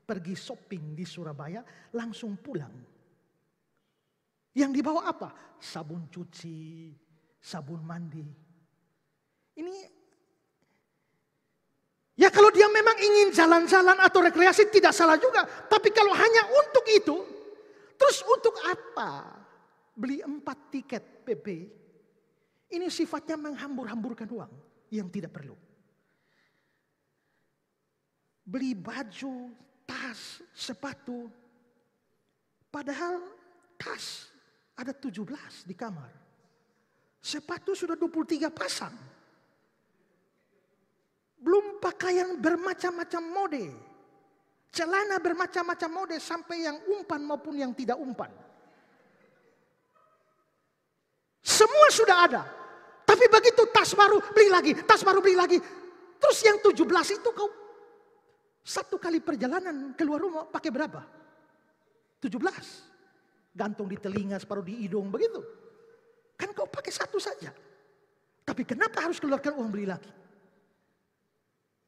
pergi shopping di Surabaya, langsung pulang. Yang dibawa apa? Sabun cuci, sabun mandi. Ini ya kalau dia memang ingin jalan-jalan atau rekreasi tidak salah juga. Tapi kalau hanya untuk itu, terus untuk apa? Beli 4 tiket PP. Ini sifatnya menghambur-hamburkan uang yang tidak perlu. Beli baju, tas, sepatu. Padahal tas ada 17 di kamar. Sepatu sudah 23 pasang. Belum pakaian bermacam-macam mode. Celana bermacam-macam mode sampai yang umpan maupun yang tidak umpan. Semua sudah ada. Tapi begitu tas baru beli lagi, tas baru beli lagi. Terus yang 17 itu kau satu kali perjalanan keluar rumah pakai berapa? 17. Gantung di telinga, separuh di hidung, begitu. Kan kau pakai satu saja. Tapi kenapa harus keluarkan uang beli lagi?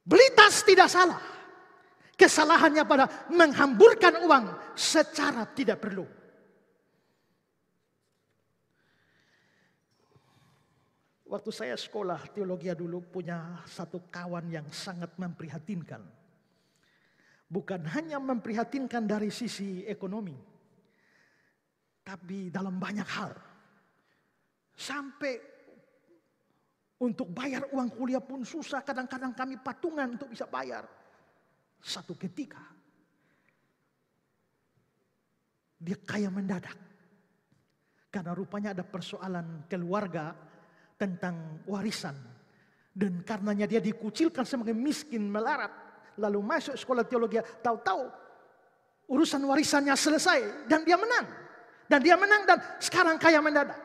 Beli tas tidak salah. Kesalahannya pada menghamburkan uang secara tidak perlu. Waktu saya sekolah teologi dulu punya satu kawan yang sangat memprihatinkan. Bukan hanya memprihatinkan dari sisi ekonomi. Tapi dalam banyak hal. Sampai untuk bayar uang kuliah pun susah. Kadang-kadang kami patungan untuk bisa bayar. Satu ketika. Dia kaya mendadak. Karena rupanya ada persoalan keluarga tentang warisan. Dan karenanya dia dikucilkan sebagai miskin melarat. Lalu masuk sekolah teologi. Tahu-tahu urusan warisannya selesai. Dan dia menang. Dan dia menang dan sekarang kaya mendadak.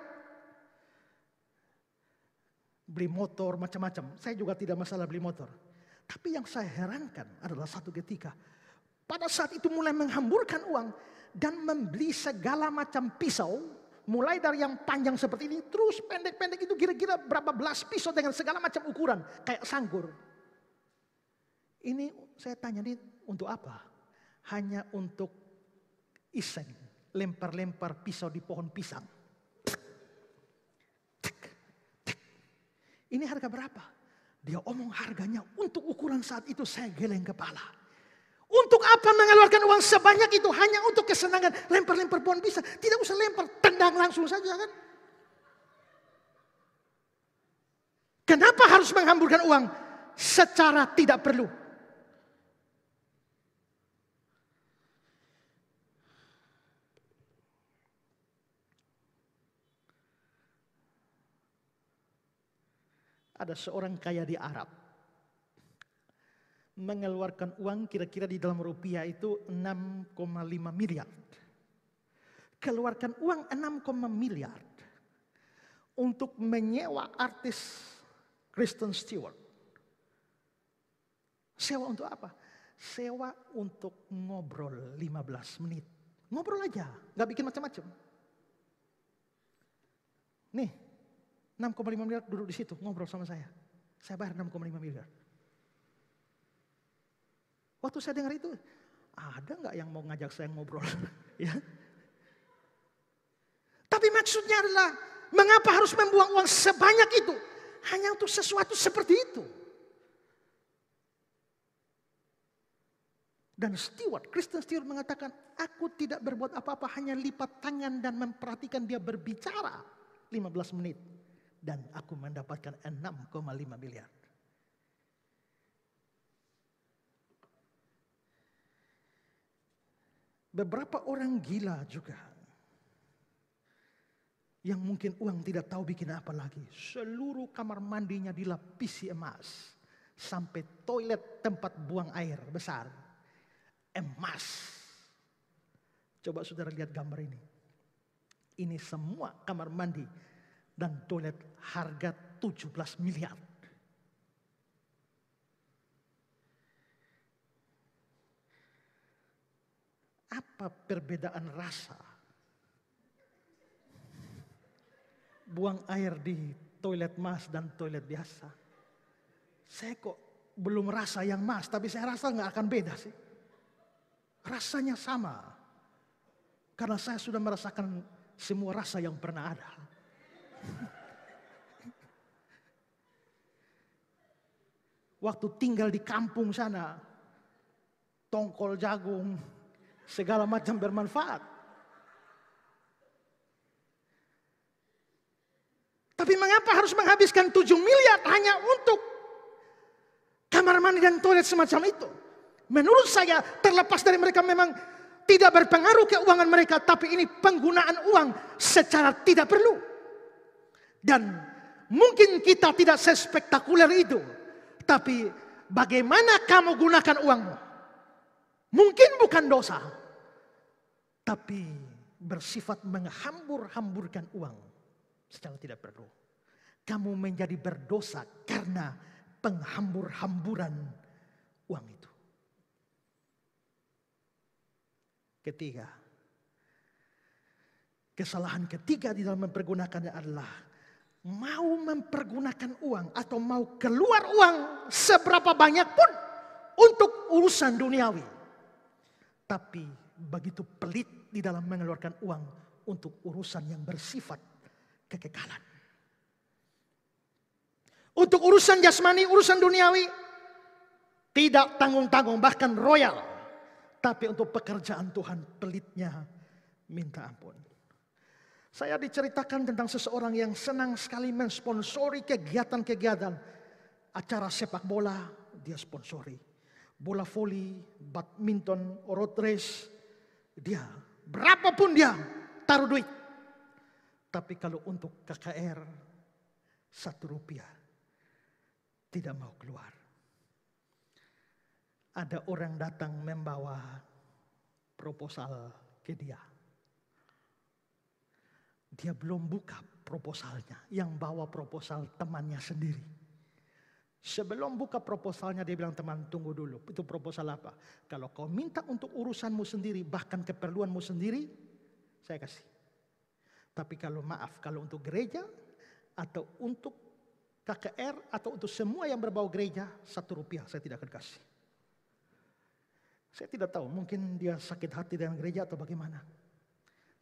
Beli motor macam-macam. Saya juga tidak masalah beli motor. Tapi yang saya herankan adalah satu ketika. Pada saat itu mulai menghamburkan uang. Dan membeli segala macam pisau. Mulai dari yang panjang seperti ini. Terus pendek-pendek itu kira-kira berapa belas pisau dengan segala macam ukuran. Kayak sangkur. Ini saya tanya ini untuk apa? Hanya untuk iseng. Lempar-lempar pisau di pohon pisang. Ini harga berapa? Dia omong harganya untuk ukuran saat itu saya geleng kepala. Untuk apa mengeluarkan uang sebanyak itu? Hanya untuk kesenangan lempar-lempar pohon pisang. Tidak usah lempar, tendang langsung saja kan. Kenapa harus menghamburkan uang secara tidak perlu? Ada seorang kaya di Arab. Mengeluarkan uang kira-kira di dalam rupiah itu 6,5 miliar. Keluarkan uang 6, miliar. Untuk menyewa artis Kristen Stewart. Sewa untuk apa? Sewa untuk ngobrol 15 menit. Ngobrol aja, gak bikin macam-macam. Nih. 6,5 miliar duduk di situ ngobrol sama saya. Saya bayar 6,5 miliar. Waktu saya dengar itu, ada nggak yang mau ngajak saya ngobrol? Ya. Tapi maksudnya adalah, mengapa harus membuang uang sebanyak itu? Hanya untuk sesuatu seperti itu. Dan Kristen Stewart mengatakan, aku tidak berbuat apa-apa, hanya lipat tangan dan memperhatikan dia berbicara 15 menit. Dan aku mendapatkan 6,5 miliar. Beberapa orang gila juga. Yang mungkin uang tidak tahu bikin apa lagi. Seluruh kamar mandinya dilapisi emas. Sampai toilet tempat buang air besar. Emas. Coba saudara lihat gambar ini. Ini semua kamar mandi. Dan toilet harga 17 miliar. Apa perbedaan rasa? Buang air di toilet mas dan toilet biasa. Saya kok belum rasa yang mas, tapi saya rasa nggak akan beda sih. Rasanya sama. Karena saya sudah merasakan semua rasa yang pernah ada. Waktu tinggal di kampung sana, tongkol jagung, segala macam bermanfaat. Tapi mengapa harus menghabiskan 7 miliar hanya untuk kamar mandi dan toilet semacam itu? Menurut saya terlepas dari mereka memang tidak berpengaruh keuangan mereka, tapi ini penggunaan uang secara tidak perlu. Dan mungkin kita tidak sespektakuler itu, tapi bagaimana kamu gunakan uangmu? Mungkin bukan dosa, tapi bersifat menghambur-hamburkan uang secara tidak perlu. Kamu menjadi berdosa karena penghambur-hamburan uang itu. Ketiga, kesalahan ketiga di dalam mempergunakannya adalah mau mempergunakan uang atau mau keluar uang seberapa banyak pun untuk urusan duniawi. Tapi begitu pelit di dalam mengeluarkan uang untuk urusan yang bersifat kekekalan. Untuk urusan jasmani, urusan duniawi, tidak tanggung-tanggung, bahkan royal. Tapi untuk pekerjaan Tuhan, pelitnya minta ampun. Saya diceritakan tentang seseorang yang senang sekali mensponsori kegiatan-kegiatan. Acara sepak bola, dia sponsori. Bola voli, badminton, road race, dia berapapun dia taruh duit. Tapi kalau untuk KKR, 1 rupiah tidak mau keluar. Ada orang datang membawa proposal ke dia. Dia belum buka proposalnya, yang bawa proposal temannya sendiri. Sebelum buka proposalnya dia bilang, teman tunggu dulu, itu proposal apa? Kalau kau minta untuk urusanmu sendiri, bahkan keperluanmu sendiri, saya kasih. Tapi kalau maaf, kalau untuk gereja atau untuk KKR atau untuk semua yang berbau gereja, 1 rupiah saya tidak akan kasih. Saya tidak tahu, mungkin dia sakit hati dengan gereja atau bagaimana.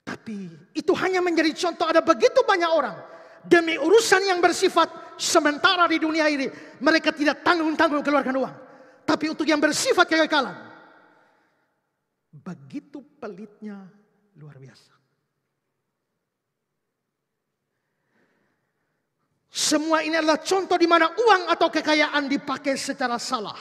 Tapi itu hanya menjadi contoh, ada begitu banyak orang demi urusan yang bersifat sementara di dunia ini, mereka tidak tanggung-tanggung keluarkan uang. Tapi untuk yang bersifat kekekalan, begitu pelitnya luar biasa. Semua ini adalah contoh di mana uang atau kekayaan dipakai secara salah.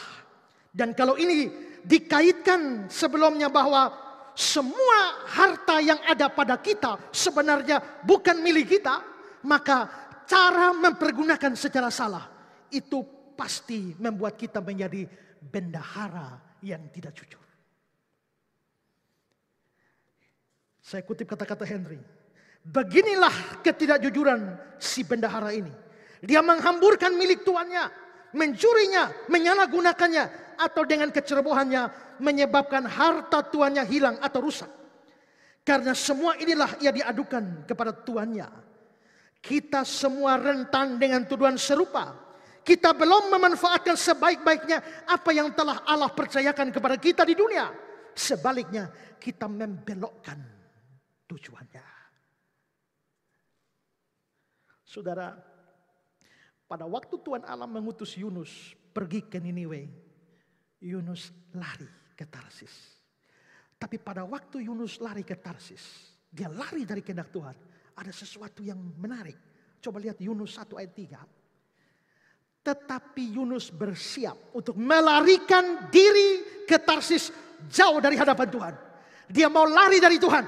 Dan kalau ini dikaitkan sebelumnya bahwa semua harta yang ada pada kita sebenarnya bukan milik kita, maka cara mempergunakan secara salah itu pasti membuat kita menjadi bendahara yang tidak jujur. Saya kutip kata-kata Henry. Beginilah ketidakjujuran si bendahara ini. Dia menghamburkan milik tuannya, mencurinya, menyalahgunakannya, atau dengan kecerobohannya menyebabkan harta tuannya hilang atau rusak. Karena semua inilah ia diadukan kepada tuannya. Kita semua rentan dengan tuduhan serupa. Kita belum memanfaatkan sebaik-baiknya apa yang telah Allah percayakan kepada kita di dunia. Sebaliknya, kita membelokkan tujuannya. Saudara, pada waktu Tuhan Allah mengutus Yunus pergi ke Niniwe, Yunus lari ke Tarsis. Tapi pada waktu Yunus lari ke Tarsis, dia lari dari kehendak Tuhan. Ada sesuatu yang menarik. Coba lihat Yunus 1 ayat 3. Tetapi Yunus bersiap untuk melarikan diri ke Tarsis jauh dari hadapan Tuhan. Dia mau lari dari Tuhan.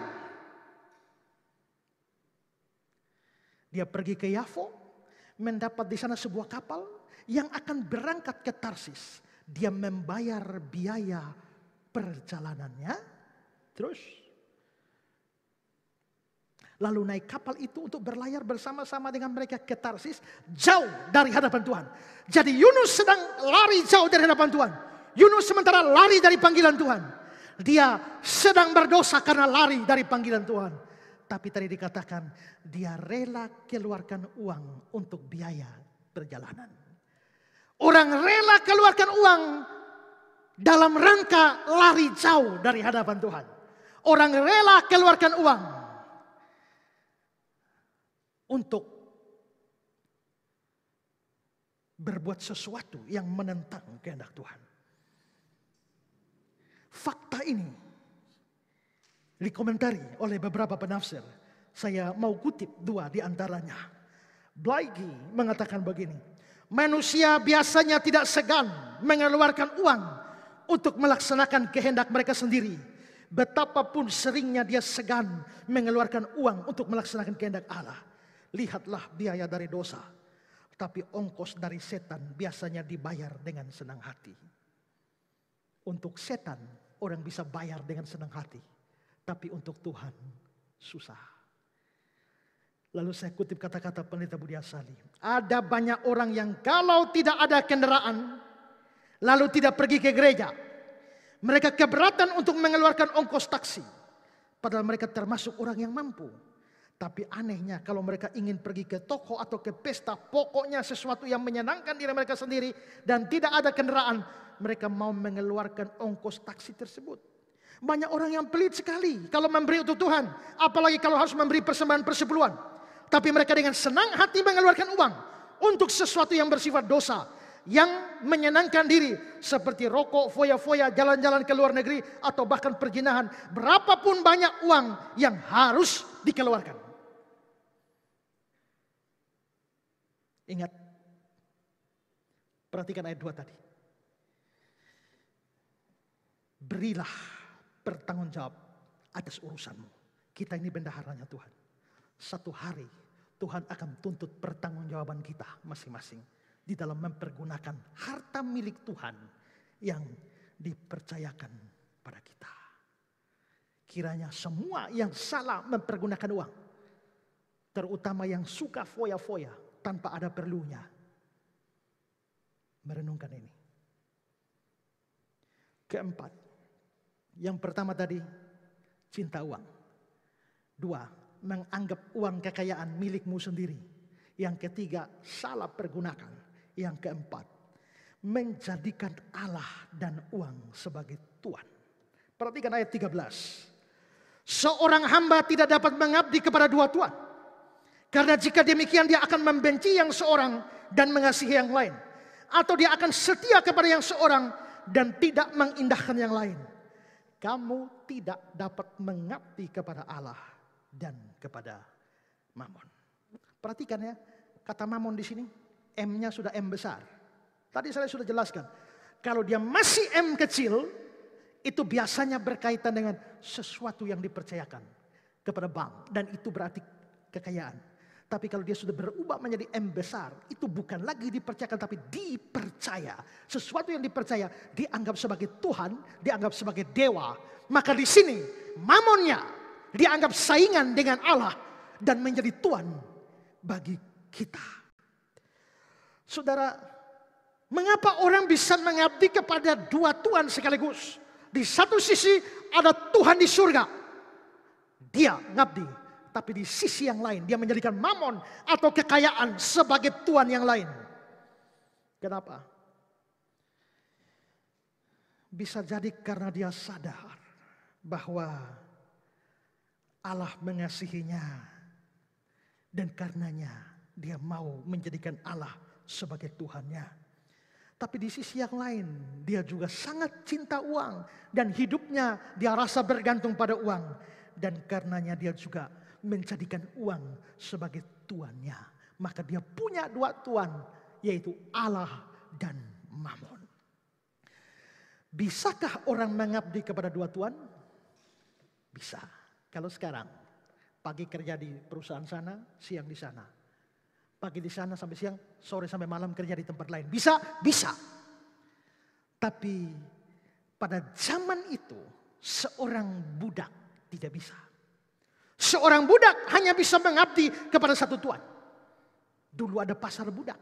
Dia pergi ke Yafo, mendapat di sana sebuah kapal yang akan berangkat ke Tarsis. Dia membayar biaya perjalanannya, terus lalu naik kapal itu untuk berlayar bersama-sama dengan mereka ke Tarsis, jauh dari hadapan Tuhan. Jadi Yunus sedang lari jauh dari hadapan Tuhan. Yunus sementara lari dari panggilan Tuhan. dia sedang berdosa karena lari dari panggilan Tuhan. Tapi tadi dikatakan dia rela keluarkan uang untuk biaya perjalanan. Orang rela keluarkan uang dalam rangka lari jauh dari hadapan Tuhan. Orang rela keluarkan uang untuk berbuat sesuatu yang menentang kehendak Tuhan. Fakta ini dikomentari oleh beberapa penafsir. Saya mau kutip dua di antaranya. Blaigy mengatakan begini. Manusia biasanya tidak segan mengeluarkan uang untuk melaksanakan kehendak mereka sendiri. Betapapun seringnya dia segan mengeluarkan uang untuk melaksanakan kehendak Allah. Lihatlah biaya dari dosa. Tapi ongkos dari setan biasanya dibayar dengan senang hati. Untuk setan orang bisa bayar dengan senang hati. Tapi untuk Tuhan susah. Lalu saya kutip kata-kata Pendeta Budi Asali. Ada banyak orang yang kalau tidak ada kendaraan, lalu tidak pergi ke gereja, mereka keberatan untuk mengeluarkan ongkos taksi. Padahal mereka termasuk orang yang mampu. Tapi anehnya kalau mereka ingin pergi ke toko atau ke pesta, pokoknya sesuatu yang menyenangkan diri mereka sendiri dan tidak ada kendaraan, mereka mau mengeluarkan ongkos taksi tersebut. Banyak orang yang pelit sekali kalau memberi untuk Tuhan, apalagi kalau harus memberi persembahan persepuluhan. Tapi mereka dengan senang hati mengeluarkan uang untuk sesuatu yang bersifat dosa, yang menyenangkan diri, seperti rokok, foya-foya, jalan-jalan ke luar negeri, atau bahkan perjinahan. Berapapun banyak uang yang harus dikeluarkan. Ingat, perhatikan ayat 2 tadi. Berilah bertanggung jawab atas urusanmu. Kita ini bendaharanya Tuhan. Satu hari Tuhan akan tuntut pertanggungjawaban kita masing-masing di dalam mempergunakan harta milik Tuhan yang dipercayakan pada kita. Kiranya semua yang salah mempergunakan uang, terutama yang suka foya-foya tanpa ada perlunya, merenungkan ini. Keempat, yang pertama tadi cinta uang. Dua, menganggap uang kekayaan milikmu sendiri. Yang ketiga, salah pergunakan. Yang keempat, menjadikan Allah dan uang sebagai Tuhan. Perhatikan ayat 13. Seorang hamba tidak dapat mengabdi kepada dua tuan. Karena jika demikian dia akan membenci yang seorang dan mengasihi yang lain. Atau dia akan setia kepada yang seorang dan tidak mengindahkan yang lain. Kamu tidak dapat mengabdi kepada Allah dan kepada Mammon. Perhatikan ya, kata Mammon di sini, M-nya sudah M besar. Tadi saya sudah jelaskan. Kalau dia masih M kecil, itu biasanya berkaitan dengan sesuatu yang dipercayakan kepada bank. Dan itu berarti kekayaan. Tapi kalau dia sudah berubah menjadi M besar, itu bukan lagi dipercayakan tapi dipercaya. Sesuatu yang dipercaya dianggap sebagai Tuhan, dianggap sebagai dewa. Maka di sini Mammonnya dianggap saingan dengan Allah dan menjadi Tuhan bagi kita. Saudara, mengapa orang bisa mengabdi kepada dua Tuhan sekaligus? Di satu sisi ada Tuhan di surga, dia ngabdi. Tapi di sisi yang lain dia menjadikan Mammon atau kekayaan sebagai tuan yang lain. Kenapa? Bisa jadi karena dia sadar bahwa Allah mengasihinya. Dan karenanya dia mau menjadikan Allah sebagai Tuhannya. Tapi di sisi yang lain dia juga sangat cinta uang. Dan hidupnya dia rasa bergantung pada uang. Dan karenanya dia juga menjadikan uang sebagai tuannya. Maka dia punya dua tuan, yaitu Allah dan Mammon. Bisakah orang mengabdi kepada dua tuan? Bisa. Kalau sekarang pagi kerja di perusahaan sana, siang di sana. Pagi di sana sampai siang, sore sampai malam kerja di tempat lain. Bisa? Bisa. Tapi pada zaman itu seorang budak tidak bisa. Seorang budak hanya bisa mengabdi kepada satu tuan. Dulu ada pasar budak.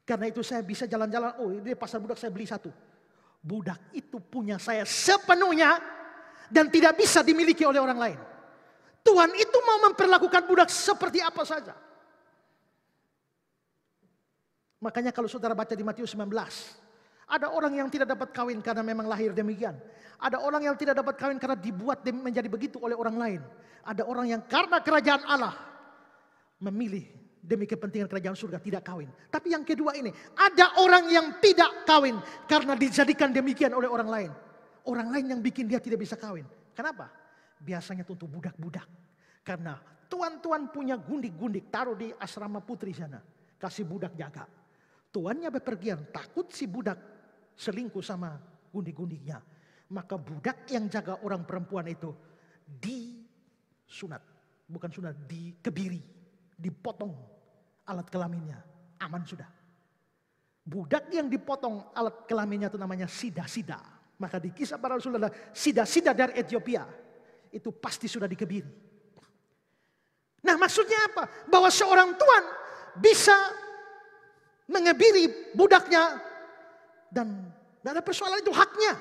Karena itu saya bisa jalan-jalan, oh ini pasar budak saya beli satu. Budak itu punya saya sepenuhnya dan tidak bisa dimiliki oleh orang lain. Tuhan itu mau memperlakukan budak seperti apa saja. Makanya kalau saudara baca di Matius 19, ada orang yang tidak dapat kawin karena memang lahir demikian. Ada orang yang tidak dapat kawin karena dibuat menjadi begitu oleh orang lain. Ada orang yang karena kerajaan Allah memilih demi kepentingan kerajaan surga tidak kawin. Tapi yang kedua ini, ada orang yang tidak kawin karena dijadikan demikian oleh orang lain. Orang lain yang bikin dia tidak bisa kawin. Kenapa? Biasanya untuk budak-budak. Karena tuan-tuan punya gundik-gundik taruh di asrama putri sana. Kasih budak jaga. Tuannya bepergian, takut si budak selingkuh sama gundik-gundiknya. Maka budak yang jaga orang perempuan itu disunat. Bukan sunat, dikebiri. Dipotong alat kelaminnya. Aman sudah. Budak yang dipotong alat kelaminnya itu namanya sida-sida. Maka di kisah para rasul adalah sida-sida dari Ethiopia. Itu pasti sudah dikebiri. Nah maksudnya apa? Bahwa seorang tuan bisa mengebiri budaknya. Dan tidak ada persoalan, itu haknya.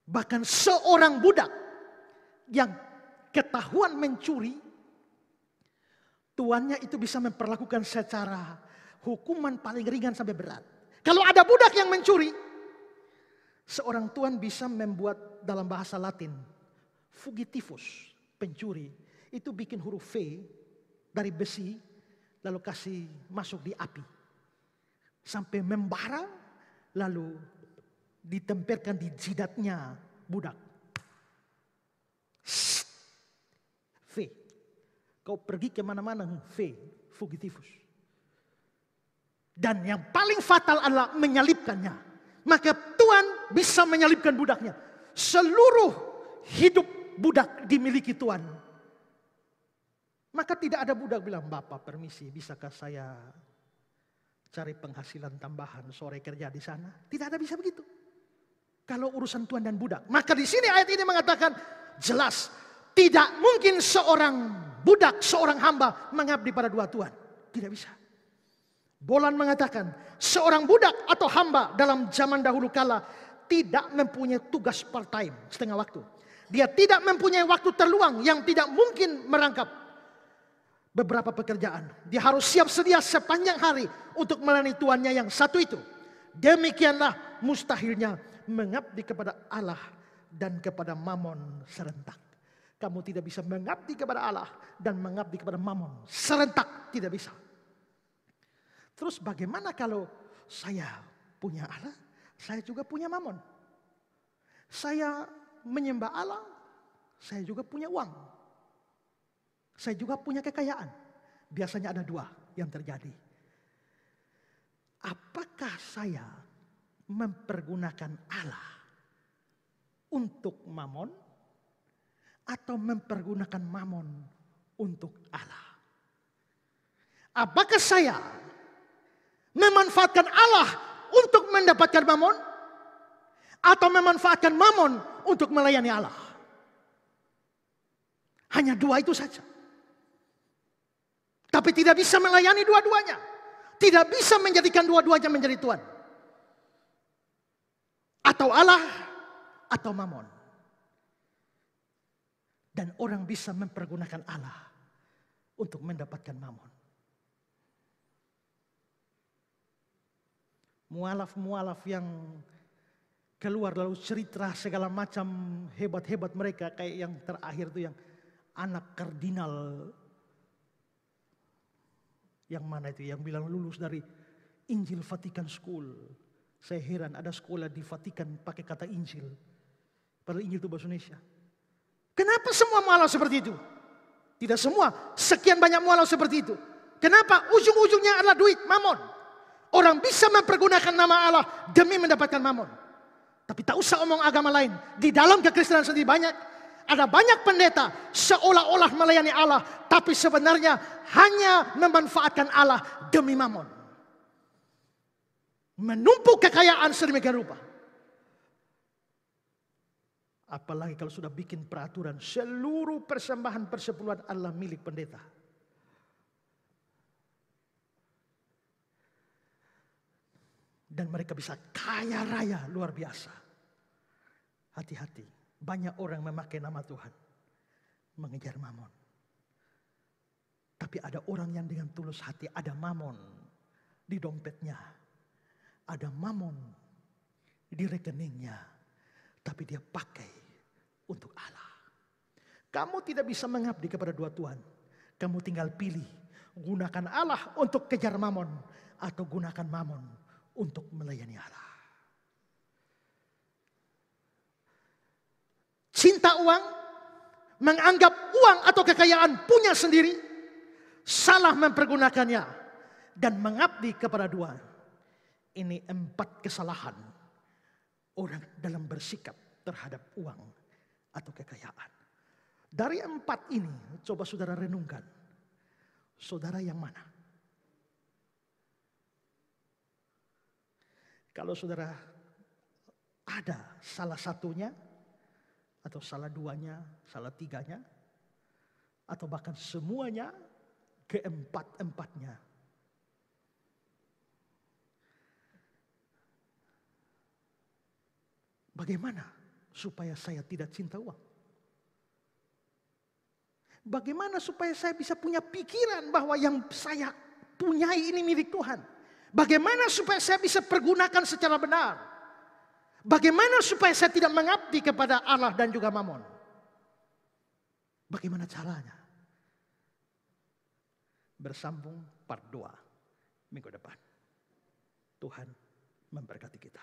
Bahkan seorang budak yang ketahuan mencuri, tuannya itu bisa memperlakukan secara hukuman paling ringan sampai berat. Kalau ada budak yang mencuri, seorang tuan bisa membuat dalam bahasa Latin, fugitivus, pencuri, itu bikin huruf V dari besi, lalu kasih masuk di api. Sampai membara, lalu ditempelkan di jidatnya budak. V. Kau pergi kemana-mana, V, fugitivus. Dan yang paling fatal adalah menyalibkannya. Maka Tuhan bisa menyalibkan budaknya. Seluruh hidup budak dimiliki Tuhan. Maka tidak ada budak bilang, Bapak permisi, bisakah saya cari penghasilan tambahan sore kerja di sana? Tidak ada bisa begitu. Kalau urusan Tuhan dan budak. Maka di sini ayat ini mengatakan jelas, tidak mungkin seorang budak, seorang hamba mengabdi pada dua Tuhan. Tidak bisa. Bolan mengatakan, seorang budak atau hamba dalam zaman dahulu kala tidak mempunyai tugas part time, setengah waktu. Dia tidak mempunyai waktu terluang yang tidak mungkin merangkap beberapa pekerjaan. Dia harus siap sedia sepanjang hari untuk melayani tuannya yang satu itu. Demikianlah mustahilnya mengabdi kepada Allah dan kepada Mamon serentak. Kamu tidak bisa mengabdi kepada Allah dan mengabdi kepada Mamon serentak, tidak bisa. Terus bagaimana kalau saya punya Allah, saya juga punya Mamon. Saya menyembah Allah, saya juga punya uang. Saya juga punya kekayaan. Biasanya ada dua yang terjadi. Apakah saya mempergunakan Allah untuk Mamon atau mempergunakan Mamon untuk Allah? Apakah saya memanfaatkan Allah untuk mendapatkan Mamon atau memanfaatkan Mamon untuk melayani Allah? Hanya dua itu saja. Tapi tidak bisa melayani dua-duanya. Tidak bisa menjadikan dua-duanya menjadi Tuhan. Atau Allah atau Mamon. Dan orang bisa mempergunakan Allah untuk mendapatkan Mamon. Mualaf-mualaf yang keluar lalu cerita segala macam hebat-hebat mereka. Kayak yang terakhir itu yang anak kardinal. Yang mana itu? Yang bilang lulus dari Injil Vatican School. Saya heran ada sekolah di Vatikan pakai kata Injil. Padahal Injil itu bahasa Indonesia. Kenapa semua mualaf seperti itu? Tidak semua. Sekian banyak mualaf seperti itu. Kenapa? Ujung-ujungnya adalah duit, Mamon. Orang bisa mempergunakan nama Allah demi mendapatkan Mamon. Tapi tak usah omong agama lain. Di dalam kekristenan sendiri ada banyak pendeta seolah-olah melayani Allah, tapi sebenarnya hanya memanfaatkan Allah demi Mamon. Menumpuk kekayaan sedemikian rupa. Apalagi kalau sudah bikin peraturan seluruh persembahan persepuluhan adalah milik pendeta. Dan mereka bisa kaya raya luar biasa. Hati-hati, banyak orang memakai nama Tuhan mengejar mamon. Tapi ada orang yang dengan tulus hati, ada mamon di dompetnya, ada mamon di rekeningnya, tapi dia pakai untuk Allah. Kamu tidak bisa mengabdi kepada dua Tuhan. Kamu tinggal pilih, gunakan Allah untuk kejar mamon atau gunakan mamon untuk melayani Allah. Cinta uang, menganggap uang atau kekayaan punya sendiri, salah mempergunakannya, dan mengabdi kepada dua. Ini 4 kesalahan orang dalam bersikap terhadap uang atau kekayaan. Dari 4 ini, coba saudara renungkan. Saudara yang mana? Kalau saudara ada salah satunya, atau salah 2-nya, salah 3-nya, atau bahkan semuanya, ke-4-4-nya. Bagaimana supaya saya tidak cinta uang? Bagaimana supaya saya bisa punya pikiran bahwa yang saya punyai ini milik Tuhan? Bagaimana supaya saya bisa pergunakan secara benar? Bagaimana supaya saya tidak mengabdi kepada Allah dan juga mamon? Bagaimana caranya? Bersambung part 2 minggu depan. Tuhan memberkati kita.